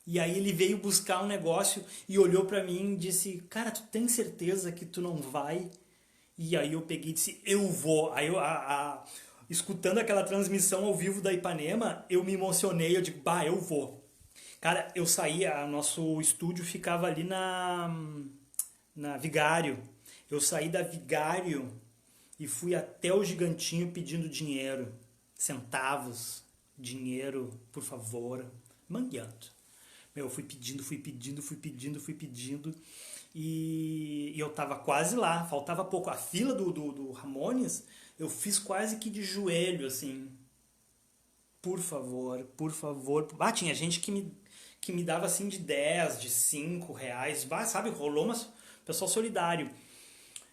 E aí ele veio buscar um negócio e olhou pra mim e disse, cara, tu tem certeza que tu não vai? E aí eu peguei e disse, eu vou. Aí escutando aquela transmissão ao vivo da Ipanema, eu me emocionei, eu digo, bah, eu vou. Cara, eu saía, nosso estúdio ficava ali na Vigário. Eu saí da Vigário e fui até o Gigantinho pedindo dinheiro, centavos, dinheiro, por favor, mangueando. Meu, eu fui pedindo, fui pedindo, fui pedindo, fui pedindo. E eu tava quase lá, faltava pouco. A fila do Ramones, eu fiz quase que de joelho, assim. Por favor, por favor. Ah, tinha gente que me dava assim de 10 de 5 reais. Bah, sabe, rolou mas pessoal solidário.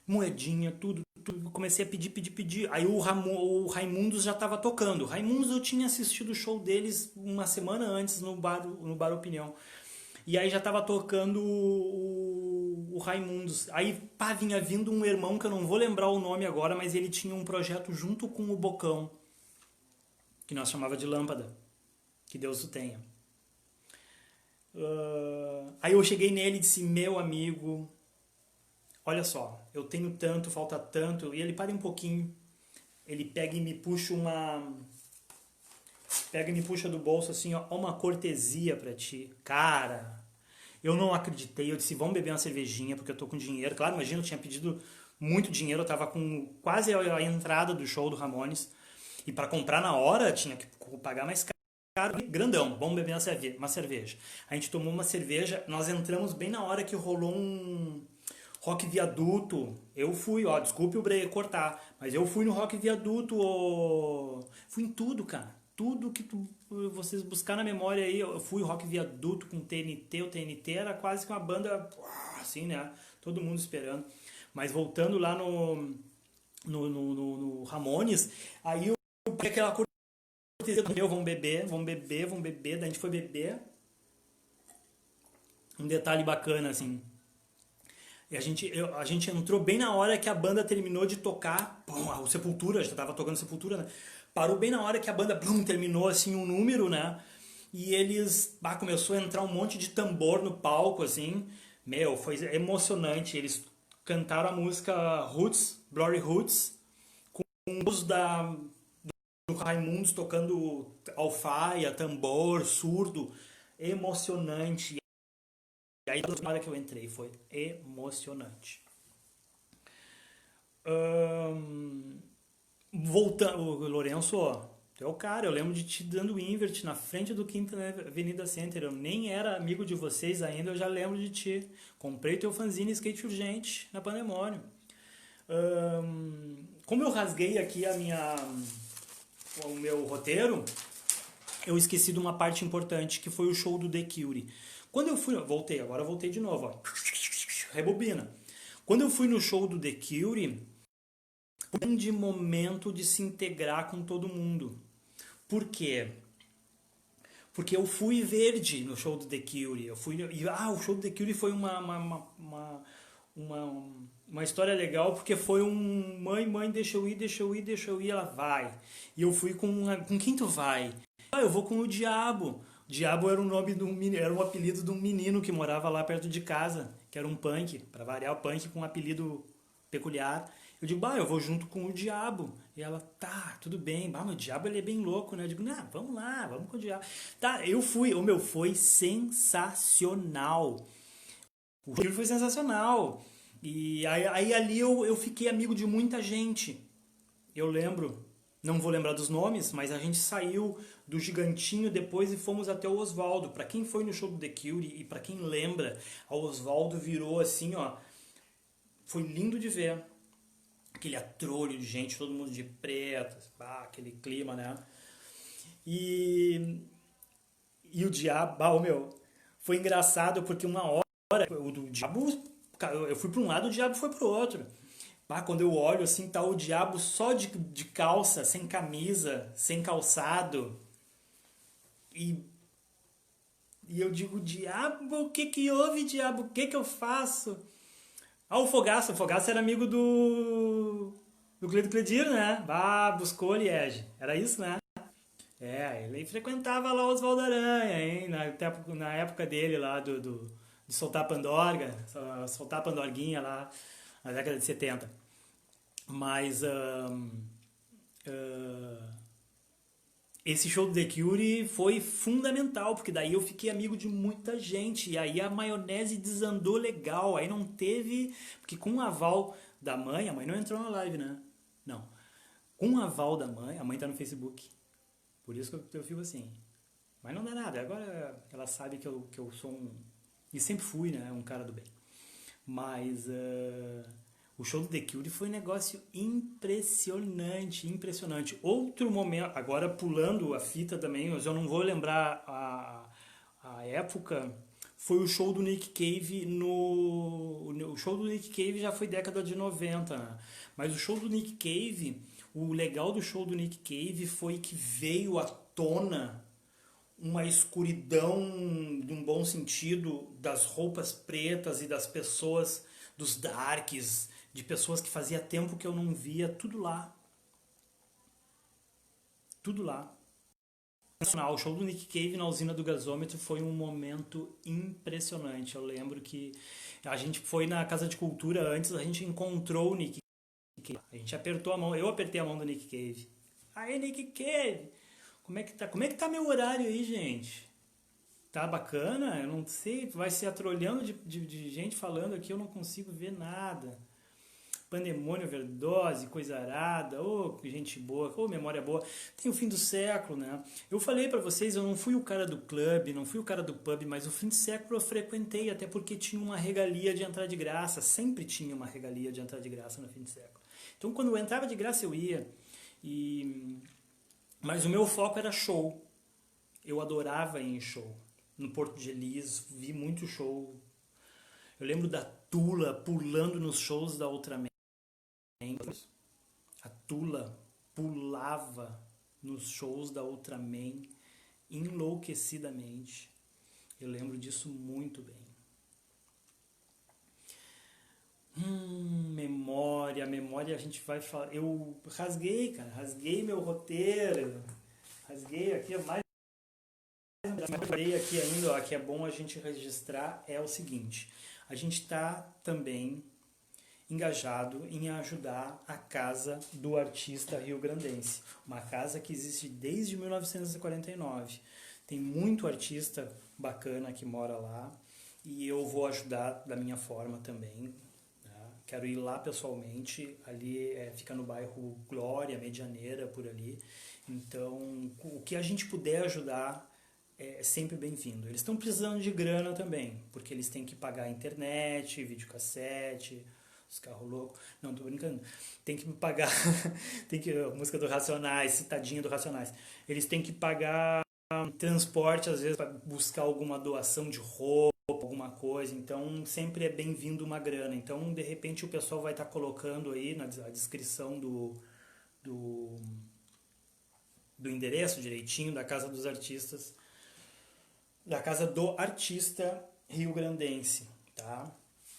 Moedinha, tudo, tudo. Comecei a pedir, pedir, pedir. Aí o Raimundos já tava tocando. O Raimundos eu tinha assistido o show deles uma semana antes no bar Opinião. E aí já tava tocando o Raimundos. Aí, pá, vinha vindo um irmão que eu não vou lembrar o nome agora, mas ele tinha um projeto junto com o Bocão, que nós chamava de Lâmpada. Que Deus o tenha. Aí eu cheguei nele e disse, meu amigo, olha só, eu tenho tanto, falta tanto. E ele para um pouquinho. Ele pega e me puxa Pega e me puxa do bolso assim, ó, uma cortesia pra ti. Cara, eu não acreditei. Eu disse, vamos beber uma cervejinha, porque eu tô com dinheiro. Claro, imagina, eu tinha pedido muito dinheiro. Eu tava com quase a entrada do show do Ramones. E pra comprar na hora, tinha que pagar mais caro. Grandão, vamos beber uma cerveja. A gente tomou uma cerveja. Nós entramos bem na hora que rolou um Rock Viaduto. Eu fui, ó, desculpe o cortar, mas eu fui no Rock Viaduto, ó, fui em tudo, cara. Tudo que vocês buscar na memória aí, eu fui Rock Viaduto com TNT. O TNT era quase que uma banda, assim, né? Todo mundo esperando. Mas voltando lá no Ramones, aí eu peguei aquela cortesia do meu, vamos beber, vamos beber, vamos beber. Daí a gente foi beber. Um detalhe bacana, assim. E a gente entrou bem na hora que a banda terminou de tocar. Pum, o Sepultura, já tava tocando Sepultura, né? Parou bem na hora que a banda terminou assim um número, né? E eles, começou a entrar um monte de tambor no palco, assim. Meu, foi emocionante. Eles cantaram a música Roots, Glory Roots, com os do Raimundos tocando alfaia, tambor, surdo. Emocionante. E aí, na hora que eu entrei, foi emocionante. Voltando, Lourenço, tu é o cara, eu lembro de te dando invert na frente do Quinta Avenida Center. Eu nem era amigo de vocês ainda, eu já lembro de ti. Comprei teu fanzine Skate Urgente na Pandemônio. Como eu rasguei aqui o meu roteiro, eu esqueci de uma parte importante, que foi o show do The Cure. Quando eu fui... Agora voltei de novo, ó. Rebobina. Quando eu fui no show do The Cure, foi um grande momento de se integrar com todo mundo. Por quê? Porque eu fui verde no show do The Cure. O show do The Cure foi uma história legal, porque foi mãe, deixa eu ir, deixa eu ir, deixa eu ir, ela vai. E eu fui com quem tu vai? Eu vou com o Diabo. Diabo era era um apelido de um menino que morava lá perto de casa, que era um punk, para variar, o punk com um apelido peculiar. Eu digo, eu vou junto com o Diabo. E ela, tá, tudo bem. Mas o Diabo ele é bem louco, né? Eu digo, não, vamos lá, vamos com o Diabo. Tá, eu fui. Foi sensacional. O filme foi sensacional. E aí ali eu fiquei amigo de muita gente. Eu lembro, não vou lembrar dos nomes, mas a gente saiu do Gigantinho depois e fomos até o Oswaldo. Pra quem foi no show do The Cure e pra quem lembra, o Oswaldo virou assim, ó. Foi lindo de ver. Aquele atrolho de gente, todo mundo de preto, aquele clima, né? E o Diabo, foi engraçado porque uma hora o do Diabo, eu fui para um lado, o Diabo foi pro outro. Quando eu olho assim, tá o Diabo só de calça, sem camisa, sem calçado. E eu digo, Diabo, o que que houve, Diabo? O que que eu faço? O Fogaça era amigo do Cledir, né? Buscou Liege. Era isso, né? Ele frequentava lá o Oswaldo Aranha, hein? Na época dele lá de soltar a pandorga, soltar a pandorguinha lá na década de 70. Mas ah, esse show do The Cure foi fundamental, porque daí eu fiquei amigo de muita gente, e aí a maionese desandou legal, aí não teve, porque com o aval da mãe, a mãe não entrou na live, né? Não. Com o aval da mãe, a mãe tá no Facebook, por isso que eu fico assim. Mas não dá nada, agora ela sabe que eu sou um, e sempre fui, né, um cara do bem. Mas o show do The Cure foi um negócio impressionante, impressionante. Outro momento, agora pulando a fita também, mas eu não vou lembrar a época, foi o show do Nick Cave o show do Nick Cave já foi década de 90, né? Mas o show do Nick Cave, o legal do show do Nick Cave foi que veio à tona uma escuridão, de um bom sentido, das roupas pretas e das pessoas, dos darks, de pessoas que fazia tempo que eu não via, tudo lá, tudo lá. O show do Nick Cave na usina do gasômetro foi um momento impressionante. Eu lembro que a gente foi na Casa de Cultura antes, a gente encontrou o Nick Cave. A gente apertou a mão, eu apertei a mão do Nick Cave. Aí, Nick Cave, como é que tá? Como é que tá meu horário aí, gente? Tá bacana? Eu não sei, vai se atrolhando de gente falando aqui, eu não consigo ver nada. Pandemônio, overdose, coisa arada, ô gente boa, ô memória boa. Tem o fim do século, né? Eu falei pra vocês, eu não fui o cara do clube, não fui o cara do pub, mas o fim do século eu frequentei, até porque tinha uma regalia de entrar de graça, sempre tinha uma regalia de entrar de graça no fim do século. Então quando eu entrava de graça eu ia, e... mas o meu foco era show. Eu adorava ir em show. No Porto de Elis, vi muito show. Eu lembro da Tula pulando nos shows da Ultraman. A Tula pulava nos shows da Ultraman enlouquecidamente. Eu lembro disso muito bem. Memória a gente vai falar. Eu rasguei, cara, rasguei meu roteiro. Rasguei aqui, mais aqui ainda, ó, que é bom a gente registrar é o seguinte. A gente está também engajado em ajudar a Casa do Artista Rio-Grandense, uma casa que existe desde 1949. Tem muito artista bacana que mora lá e eu vou ajudar da minha forma também. Né? Quero ir lá pessoalmente, ali fica no bairro Glória, Medianeira, por ali. Então, o que a gente puder ajudar é sempre bem-vindo. Eles estão precisando de grana também, porque eles têm que pagar a internet, videocassete, os carros loucos. Não, tô brincando. Tem que pagar. Tem que. A música do Racionais, citadinha do Racionais. Eles têm que pagar transporte, às vezes, para buscar alguma doação de roupa, alguma coisa. Então, sempre é bem-vindo uma grana. Então, de repente, o pessoal vai estar colocando aí na descrição do, do endereço direitinho da Casa dos Artistas, da Casa do Artista Rio-Grandense, tá?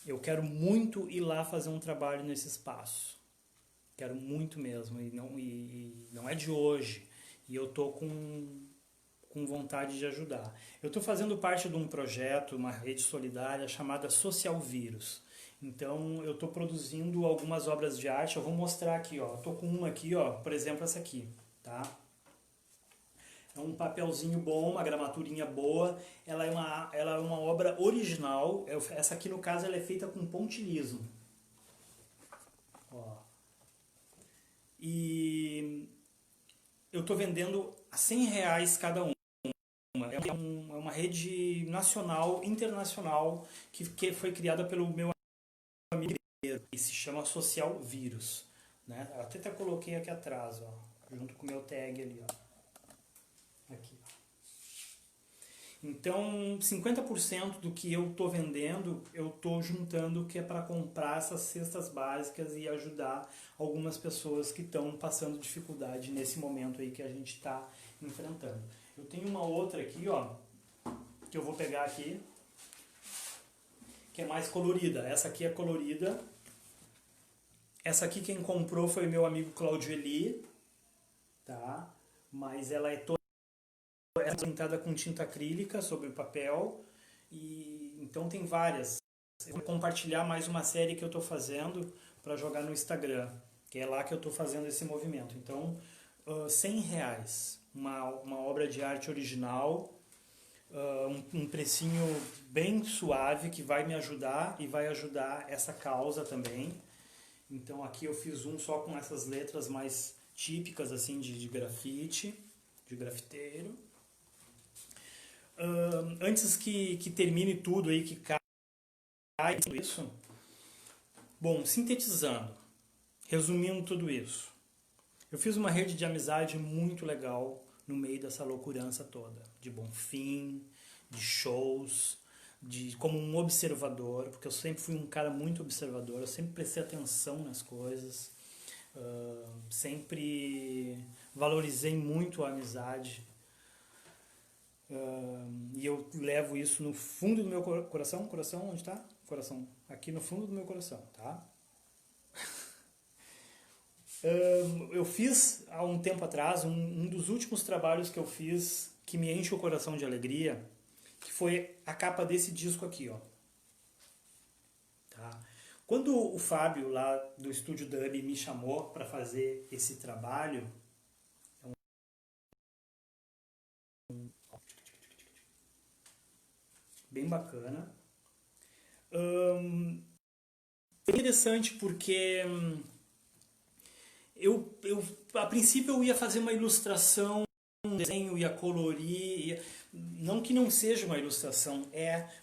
Eu quero muito ir lá fazer um trabalho nesse espaço. Quero muito mesmo, e não é de hoje. E eu tô com vontade de ajudar. Eu estou fazendo parte de um projeto, uma rede solidária chamada Social Vírus. Então eu estou produzindo algumas obras de arte. Eu vou mostrar aqui, ó. Estou com uma aqui, ó. Por exemplo, essa aqui, tá? É um papelzinho bom, uma gramaturinha boa. Ela é uma obra original. Essa aqui, no caso, ela é feita com pontilhismo. Ó. E eu estou vendendo a R$ 100 cada uma. É uma rede nacional, internacional, que foi criada pelo meu amigo e se chama Social Vírus. Né? Eu até coloquei aqui atrás, ó, junto com o meu tag ali. Ó. Aqui. Então, 50% do que eu estou vendendo, eu estou juntando, que é para comprar essas cestas básicas e ajudar algumas pessoas que estão passando dificuldade nesse momento aí que a gente está enfrentando. Eu tenho uma outra aqui, ó, que eu vou pegar aqui, que é mais colorida. Essa aqui é colorida. Essa aqui quem comprou foi meu amigo Claudio Eli, tá? Mas ela é toda é pintada com tinta acrílica sobre o papel, e então tem várias. Eu vou compartilhar mais uma série que eu estou fazendo para jogar no Instagram, que é lá que eu estou fazendo esse movimento. Então, R$ 100, uma obra de arte original, um precinho bem suave que vai me ajudar e vai ajudar essa causa também. Então aqui eu fiz um só com essas letras mais típicas assim de grafite, de grafiteiro. Antes que termine tudo aí, que caia tudo isso, bom, sintetizando, resumindo tudo isso, eu fiz uma rede de amizade muito legal no meio dessa loucurança toda, de Bonfim, de shows, como um observador, porque eu sempre fui um cara muito observador, eu sempre prestei atenção nas coisas, sempre valorizei muito a amizade, e eu levo isso no fundo do meu coração. Coração, onde está? Coração, aqui no fundo do meu coração, tá? Eu fiz há um tempo atrás um dos últimos trabalhos que eu fiz que me enche o coração de alegria, que foi a capa desse disco aqui, ó. Tá? Quando o Fábio lá do Estúdio Dub me chamou para fazer esse trabalho, bem bacana, foi interessante porque a princípio eu ia fazer uma ilustração, um desenho, ia colorir, não que não seja uma ilustração,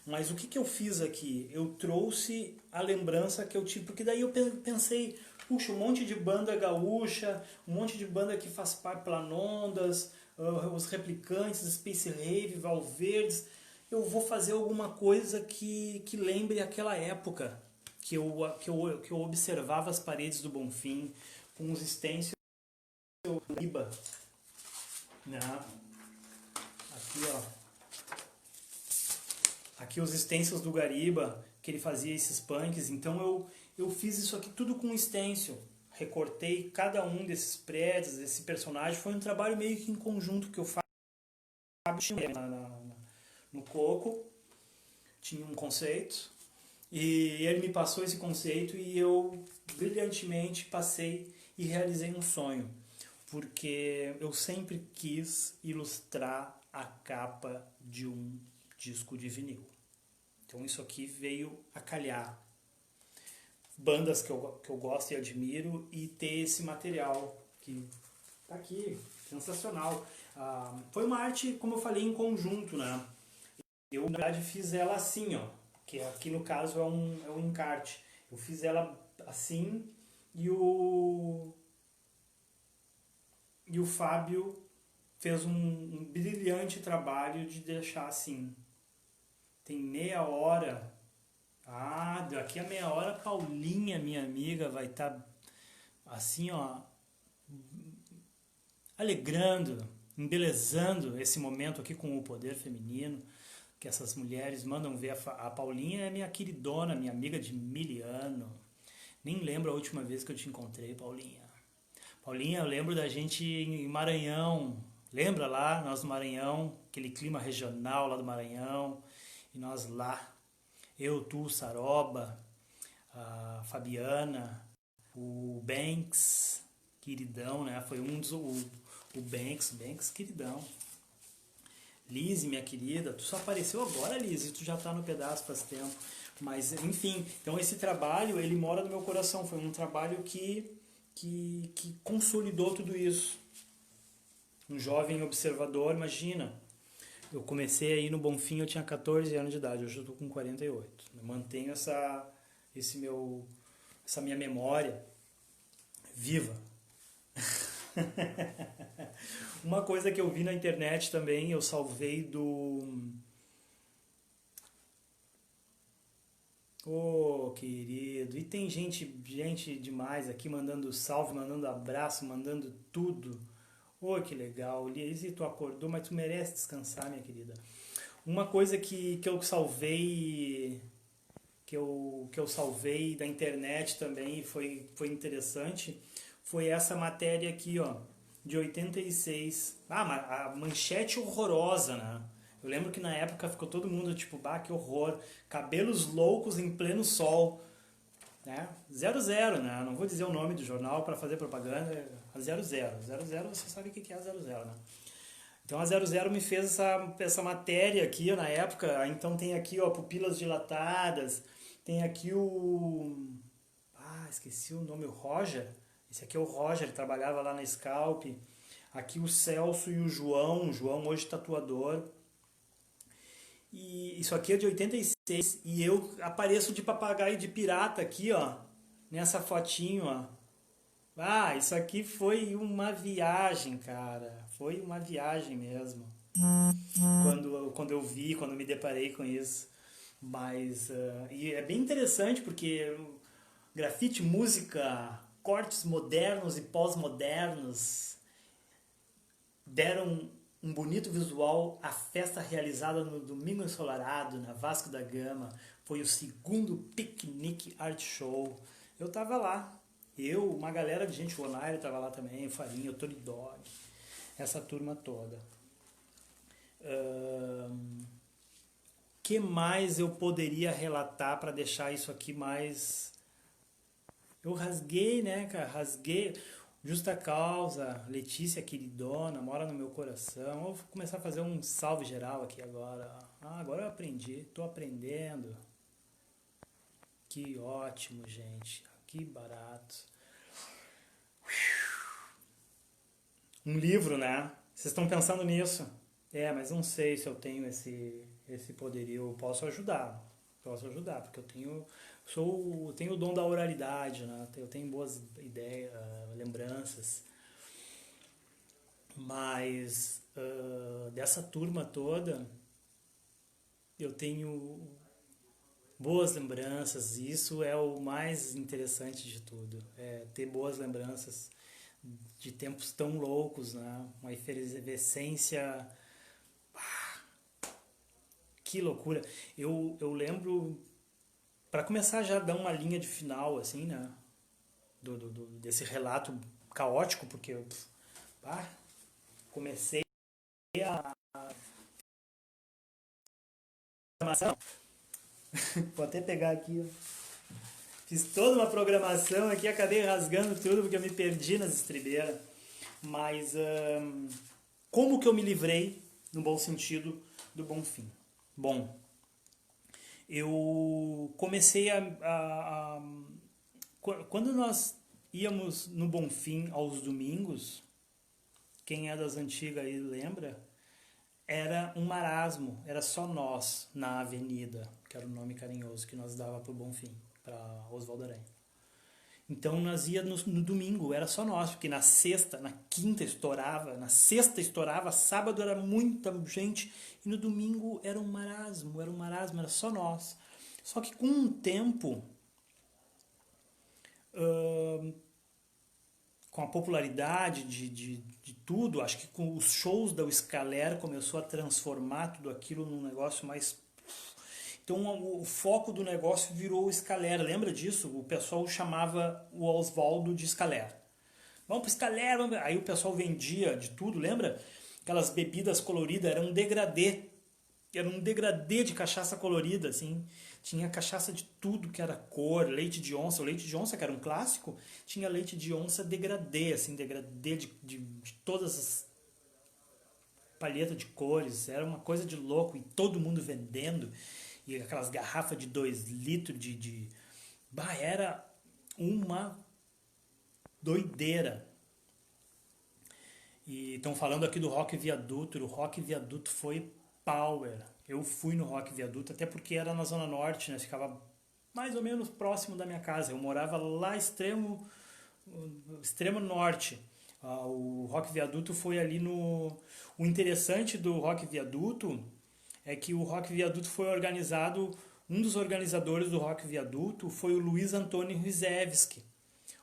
mas o que eu fiz aqui? Eu trouxe a lembrança que eu tive, porque daí eu pensei, puxa, um monte de banda gaúcha, um monte de banda que faz parte, Planondas, os Replicantes, Space Rave, Valverdes, eu vou fazer alguma coisa que lembre aquela época, que eu observava as paredes do Bonfim, com os stencils Gariba, né? Aqui, ó. Aqui os stencils do Gariba, que ele fazia esses punks. Então eu fiz isso aqui tudo com stencil. Recortei cada um desses prédios, desse personagem. Foi um trabalho meio que em conjunto que eu faço no Coco. Tinha um conceito. E ele me passou esse conceito e eu brilhantemente passei e realizei um sonho, porque eu sempre quis ilustrar a capa de um disco de vinil. Então isso aqui veio a calhar. Bandas que eu gosto e admiro, e ter esse material que tá aqui, sensacional. Foi uma arte, como eu falei, em conjunto, né? Eu, na verdade, fiz ela assim, ó, que aqui no caso é um encarte. Eu fiz ela assim, e o Fábio fez um brilhante trabalho de deixar assim. Tem meia hora. Daqui a meia hora a Paulinha, minha amiga, vai estar assim, ó, alegrando, embelezando esse momento aqui com o poder feminino, que essas mulheres mandam ver. A Paulinha é minha queridona, minha amiga de 1000 anos. Nem lembro a última vez que eu te encontrei, Paulinha. Paulinha, eu lembro da gente em Maranhão. Lembra lá, nós no Maranhão, aquele clima regional lá do Maranhão. E nós lá, eu, tu, Saroba, a Fabiana, o Banks, queridão, né? Foi um dos... O Banks, queridão. Lizzie, minha querida, tu só apareceu agora, Lizzie, tu já tá no pedaço faz tempo. Mas, enfim, então esse trabalho, ele mora no meu coração. Foi um trabalho que consolidou tudo isso. Um jovem observador, imagina. Eu comecei aí no Bonfim, eu tinha 14 anos de idade, hoje eu estou com 48. Eu mantenho essa minha memória viva. Uma coisa que eu vi na internet também, eu salvei do... Oh, querido, e tem gente demais aqui mandando salve, mandando abraço, mandando tudo. Oh, que legal, Lizzie, tu acordou, mas tu merece descansar, minha querida. Uma coisa que eu salvei, que eu salvei da internet também, foi interessante, foi essa matéria aqui, ó, de 86. Ah, mas a manchete horrorosa, né? Eu lembro que na época ficou todo mundo tipo, bah, que horror. Cabelos loucos em pleno sol, né? 00, né? Não vou dizer o nome do jornal para fazer propaganda. A 00. 00, você sabe o que é a 00, né? Então a 00 me fez essa matéria aqui ó, na época. Então tem aqui, ó, pupilas dilatadas. Tem aqui o... Ah, esqueci o nome, o Roger. Esse aqui é o Roger, ele trabalhava lá na Scalp. Aqui o Celso e o João hoje tatuador. E isso aqui é de 86 e eu apareço de papagaio de pirata aqui, ó, nessa fotinho, ó. Ah, isso aqui foi uma viagem, cara. Foi uma viagem mesmo. Quando eu vi, quando me deparei com isso. Mas, e é bem interessante porque grafite, música, cortes modernos e pós-modernos deram um bonito visual à festa realizada no Domingo Ensolarado, na Vasco da Gama. Foi o segundo Picnic Art Show. Eu tava lá. Eu, uma galera de gente, o Onaire tava lá também, o Farinha, o Tony Dog, essa turma toda. Que mais eu poderia relatar para deixar isso aqui mais... Eu rasguei, né, cara? Rasguei. Justa causa, Letícia queridona, mora no meu coração. Vou começar a fazer um salve geral aqui agora. Ah, agora eu aprendi, tô aprendendo. Que ótimo, gente. Que barato. Um livro, né? Vocês estão pensando nisso? É, mas não sei se eu tenho esse poderio. Eu posso ajudar. Posso ajudar, porque tenho o dom da oralidade, né? Eu tenho boas ideias, lembranças. Mas dessa turma toda, eu tenho boas lembranças. E isso é o mais interessante de tudo. É ter boas lembranças de tempos tão loucos, né? Uma efervescência. Que loucura. Eu lembro, para começar já a dar uma linha de final, assim, né? Desse relato caótico, porque eu comecei a programação. Vou até pegar aqui, ó. Fiz toda uma programação aqui, acabei rasgando tudo porque eu me perdi nas estribeiras. Mas como que eu me livrei, no bom sentido, do Bonfim? Bom, eu comecei quando nós íamos no Bonfim aos domingos, quem é das antigas aí lembra, era um marasmo, era só nós na avenida, que era o nome carinhoso que nós dava pro Bonfim, para Oswaldo Aranha. Então nós ia no domingo, era só nós, porque na sexta, na quinta estourava, na sexta estourava, sábado era muita gente, e no domingo era um marasmo, era só nós. Só que com o tempo, com a popularidade de tudo, acho que com os shows da Scaler começou a transformar tudo aquilo num negócio mais... Então o foco do negócio virou o Scaler, lembra disso? O pessoal chamava o Oswaldo de Scaler. Vamos pro Scaler, vamos... Aí o pessoal vendia de tudo, lembra? Aquelas bebidas coloridas, era um degradê de cachaça colorida, assim. Tinha cachaça de tudo que era cor, leite de onça. O leite de onça, que era um clássico, tinha leite de onça degradê, assim, degradê de todas as palhetas de cores. Era uma coisa de louco e todo mundo vendendo. E aquelas garrafas de 2 litros Bah, era uma doideira. E estão falando aqui do Rock Viaduto. O Rock Viaduto foi power. Eu fui no Rock Viaduto, até porque era na Zona Norte, né? Ficava mais ou menos próximo da minha casa. Eu morava lá extremo norte. O Rock Viaduto foi ali no... O interessante do Rock Viaduto é que o Rock Viaduto foi organizado... Um dos organizadores do Rock Viaduto foi o Luiz Antônio Rizewski.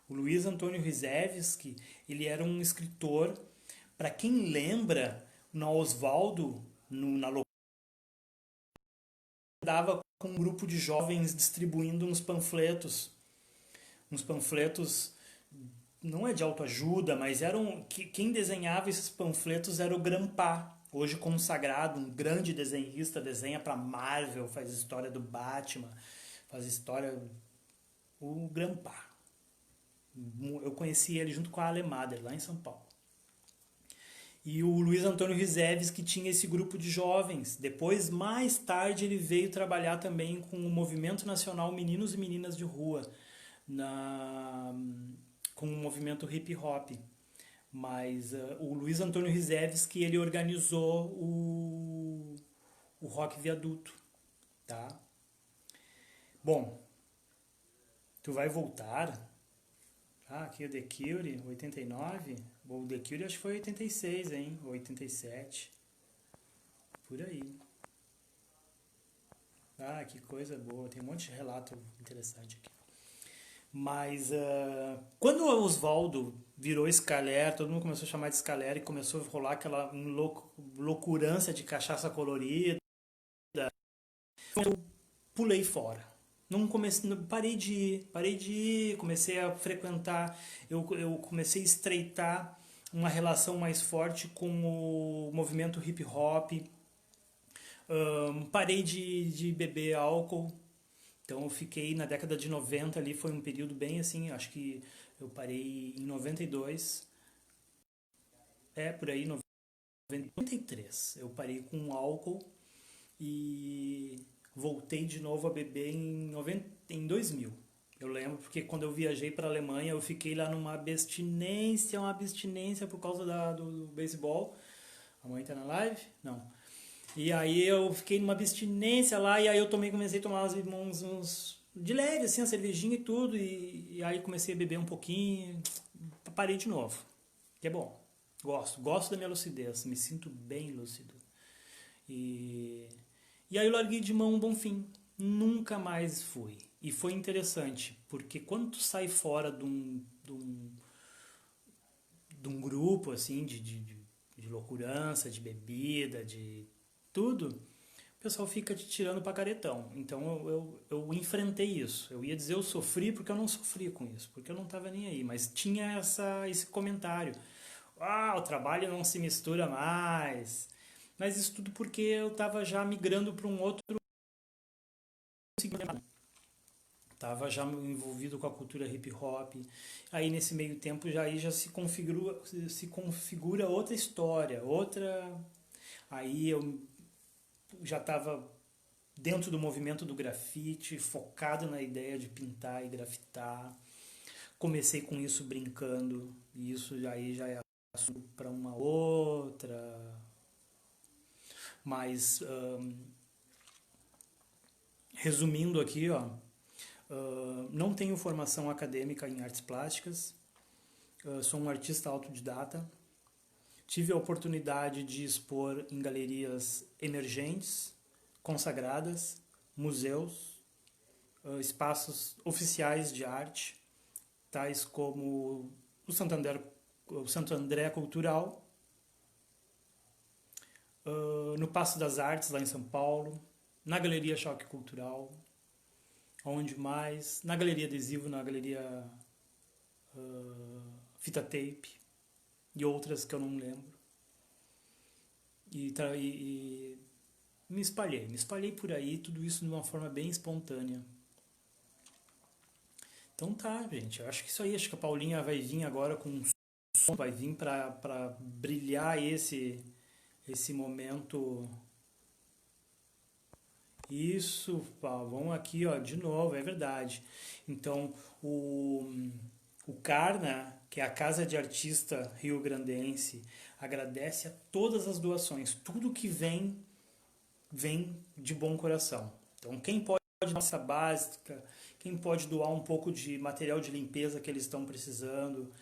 O Luiz Antônio Rizewski, ele era um escritor... Para quem lembra, no Oswaldo, na loucura, dava com um grupo de jovens distribuindo uns panfletos não é de autoajuda, mas quem desenhava esses panfletos era o Grampá, hoje consagrado, um grande desenhista, desenha para Marvel, faz história do Batman, faz história o Grampá. Eu conheci ele junto com a Alemader, lá em São Paulo. E o Luiz Antônio Rizeves, que tinha esse grupo de jovens. Depois, mais tarde, ele veio trabalhar também com o Movimento Nacional Meninos e Meninas de Rua, na, com o movimento hip hop. Mas o Luiz Antônio Rizeves, que ele organizou o Rock Viaduto, tá? Bom, tu vai voltar. Ah, aqui é o The Cure, 89. O The Cure acho que foi 86, hein? 87. Por aí. Ah, que coisa boa. Tem um monte de relato interessante aqui. Mas quando o Oswaldo virou Scaler, todo mundo começou a chamar de Scaler e começou a rolar aquela loucurança de cachaça colorida, eu pulei fora. Não comecei, parei de ir, comecei a frequentar, eu comecei a estreitar uma relação mais forte com o movimento hip hop, parei de beber álcool, então eu fiquei na década de 90 ali, foi um período bem assim, acho que eu parei em 92, por aí, 93, eu parei com álcool e voltei de novo a beber em 2000. Eu lembro porque quando eu viajei para a Alemanha eu fiquei lá numa uma abstinência por causa do beisebol. A mãe tá na live? Não. E aí eu fiquei numa abstinência lá e aí eu comecei a tomar uns de leve, assim, a cervejinha e tudo. E aí comecei a beber um pouquinho. Parei de novo. Que é bom. Gosto da minha lucidez. Me sinto bem lúcido. E e aí eu larguei de mão um bom fim. Nunca mais fui. E foi interessante, porque quando tu sai fora de um grupo assim de loucurança, de bebida, de tudo, o pessoal fica te tirando pra caretão. Então eu enfrentei isso. Eu ia dizer eu sofri porque eu não sofri com isso, porque eu não estava nem aí. Mas tinha esse comentário. Ah, o trabalho não se mistura mais. Mas isso tudo porque eu estava já migrando para um outro. Estava já envolvido com a cultura hip hop. Aí nesse meio tempo já se configura outra história, outra. Aí eu já estava dentro do movimento do grafite, focado na ideia de pintar e grafitar. Comecei com isso brincando, e isso aí já é para uma outra. Mas resumindo aqui, ó, não tenho formação acadêmica em artes plásticas, sou um artista autodidata. Tive a oportunidade de expor em galerias emergentes, consagradas, museus, espaços oficiais de arte, tais como o Santo André Cultural, no Paço das Artes, lá em São Paulo, na Galeria Choque Cultural, onde mais, na Galeria Adesivo, na Galeria Fita Tape e outras que eu não lembro. E me espalhei por aí, tudo isso de uma forma bem espontânea. Então tá, gente, eu acho que isso aí, acho que a Paulinha vai vir agora com um som, vai vir para brilhar esse momento. Isso, vamos aqui, ó, de novo, é verdade. Então, o Carna, que é a Casa de Artista rio-grandense, agradece a todas as doações, tudo que vem de bom coração. Então, quem pode dar essa básica, quem pode doar um pouco de material de limpeza que eles estão precisando,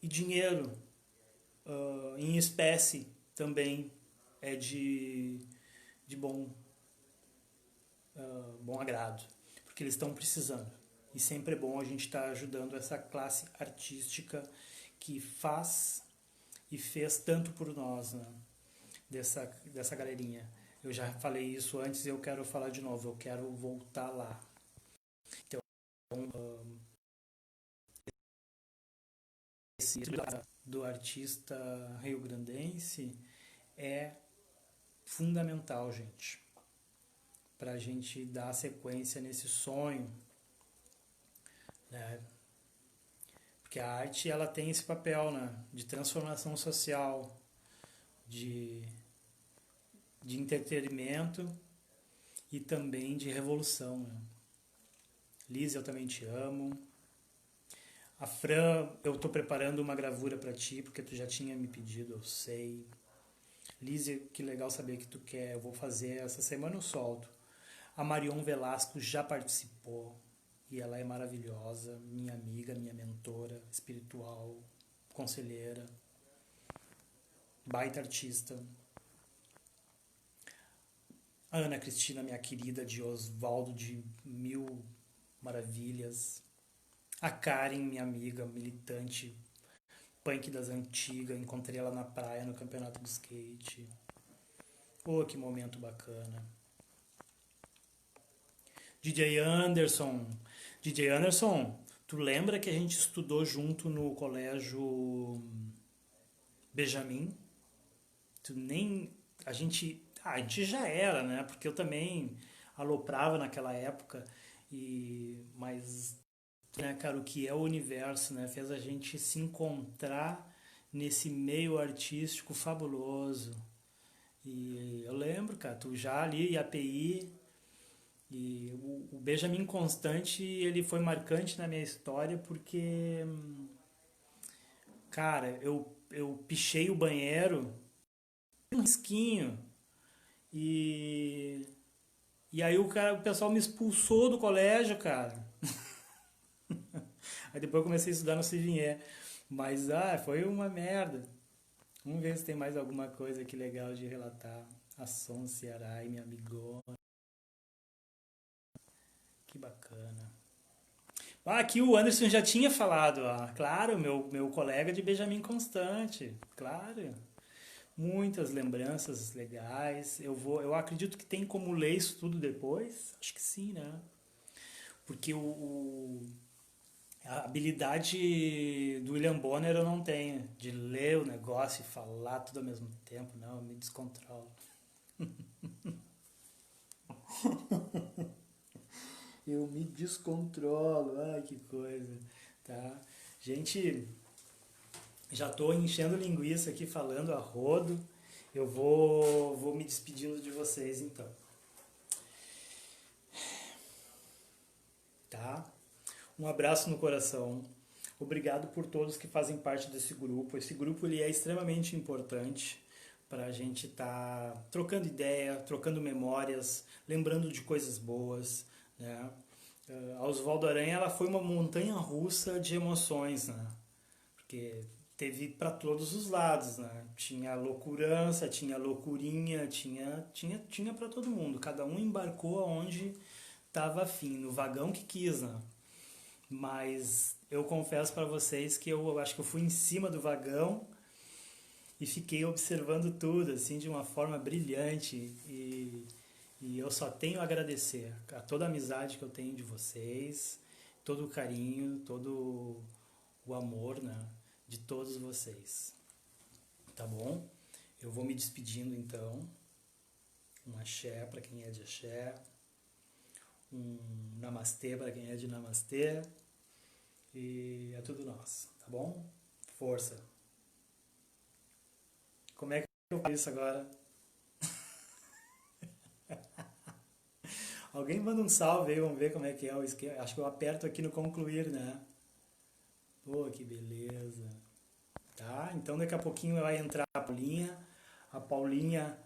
e dinheiro em espécie também é de bom agrado, porque eles estão precisando. E sempre é bom a gente estar ajudando essa classe artística que faz e fez tanto por nós, né? Dessa galerinha. Eu já falei isso antes e eu quero falar de novo, eu quero voltar lá. Então, do artista rio-grandense é fundamental, gente, para a gente dar sequência nesse sonho, né? Porque a arte ela tem esse papel, né, de transformação social, de, de entretenimento e também de revolução, né? Liz, eu também te amo. A Fran, eu estou preparando uma gravura para ti, porque tu já tinha me pedido, eu sei. Liz, que legal saber que tu quer, eu vou fazer essa semana, eu solto. A Marion Velasco já participou e ela é maravilhosa, minha amiga, minha mentora espiritual, conselheira, baita artista. A Ana Cristina, minha querida, de Oswaldo de Mil Maravilhas. A Karen, minha amiga, militante, punk das antigas, encontrei ela na praia no campeonato de skate. Oh, que momento bacana. DJ Anderson. DJ Anderson, tu lembra que a gente estudou junto no colégio Benjamin? Tu nem. A gente já era, né? Porque eu também aloprava naquela época. Mas, né, cara, o que é o universo, né? Fez a gente se encontrar nesse meio artístico fabuloso. E eu lembro, cara, tu já ali, IAPI, e o Benjamin Constante, ele foi marcante na minha história porque, cara, eu pichei o banheiro, um risquinho, e, e aí o pessoal me expulsou do colégio, cara. Aí depois eu comecei a estudar no Civinhé. Mas, foi uma merda. Vamos ver se tem mais alguma coisa aqui legal de relatar. A Som Ceará e minha amigona. Que bacana. Aqui o Anderson já tinha falado, claro, meu colega de Benjamin Constante, claro. Muitas lembranças legais. Eu acredito que tem como ler isso tudo depois. Acho que sim, né? Porque a habilidade do William Bonner eu não tenho, de ler o negócio e falar tudo ao mesmo tempo, não, eu me descontrolo. Eu me descontrolo, ai que coisa, tá? Gente, já tô enchendo linguiça aqui falando a rodo, eu vou me despedindo de vocês então, tá? Um abraço no coração. Obrigado por todos que fazem parte desse grupo. Esse grupo ele é extremamente importante para a gente estar trocando ideia, trocando memórias, lembrando de coisas boas, né? A Oswaldo Aranha ela foi uma montanha russa de emoções, né? Porque teve para todos os lados, né? Tinha loucurança, tinha loucurinha, tinha para todo mundo. Cada um embarcou aonde estava afim, no vagão que quis, né? Mas eu confesso para vocês que eu acho que eu fui em cima do vagão e fiquei observando tudo assim de uma forma brilhante e eu só tenho a agradecer a toda a amizade que eu tenho de vocês, todo o carinho, todo o amor, né, de todos vocês. Tá bom? Eu vou me despedindo então. Um axé para quem é de axé, um namastê para quem é de namastê. E é tudo nosso, tá bom? Força. Como é que eu faço isso agora? Alguém manda um salve aí, vamos ver como é que é o esquema. Acho que eu aperto aqui no concluir, né? Pô, que beleza. Tá? Então daqui a pouquinho vai entrar a Paulinha. A Paulinha,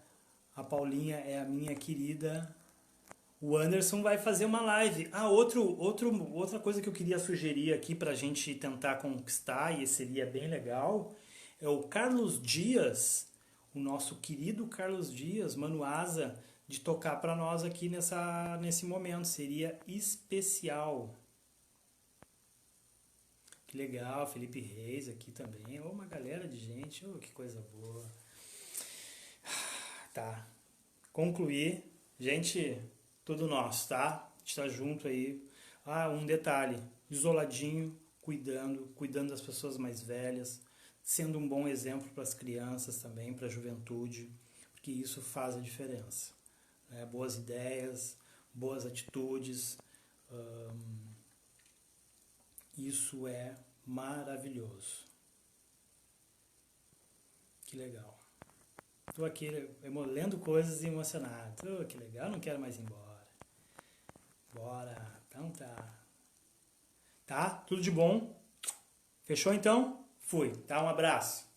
a Paulinha é a minha querida. O Anderson vai fazer uma live. Outra coisa que eu queria sugerir aqui pra gente tentar conquistar, e seria bem legal, é o Carlos Dias, o nosso querido Carlos Dias, Mano Asa, de tocar pra nós aqui nesse momento. Seria especial. Que legal, Felipe Reis aqui também. Uma galera de gente, que coisa boa. Tá, concluir. Gente, tudo nosso, tá? A gente tá junto aí. Um detalhe, isoladinho, cuidando das pessoas mais velhas, sendo um bom exemplo para as crianças também, para a juventude, porque isso faz a diferença, né? Boas ideias, boas atitudes, isso é maravilhoso. Que legal. Estou aqui lendo coisas e emocionado. Que legal, não quero mais ir embora. Bora. Então tá. Tá? Tudo de bom? Fechou então? Fui. Tá? Um abraço.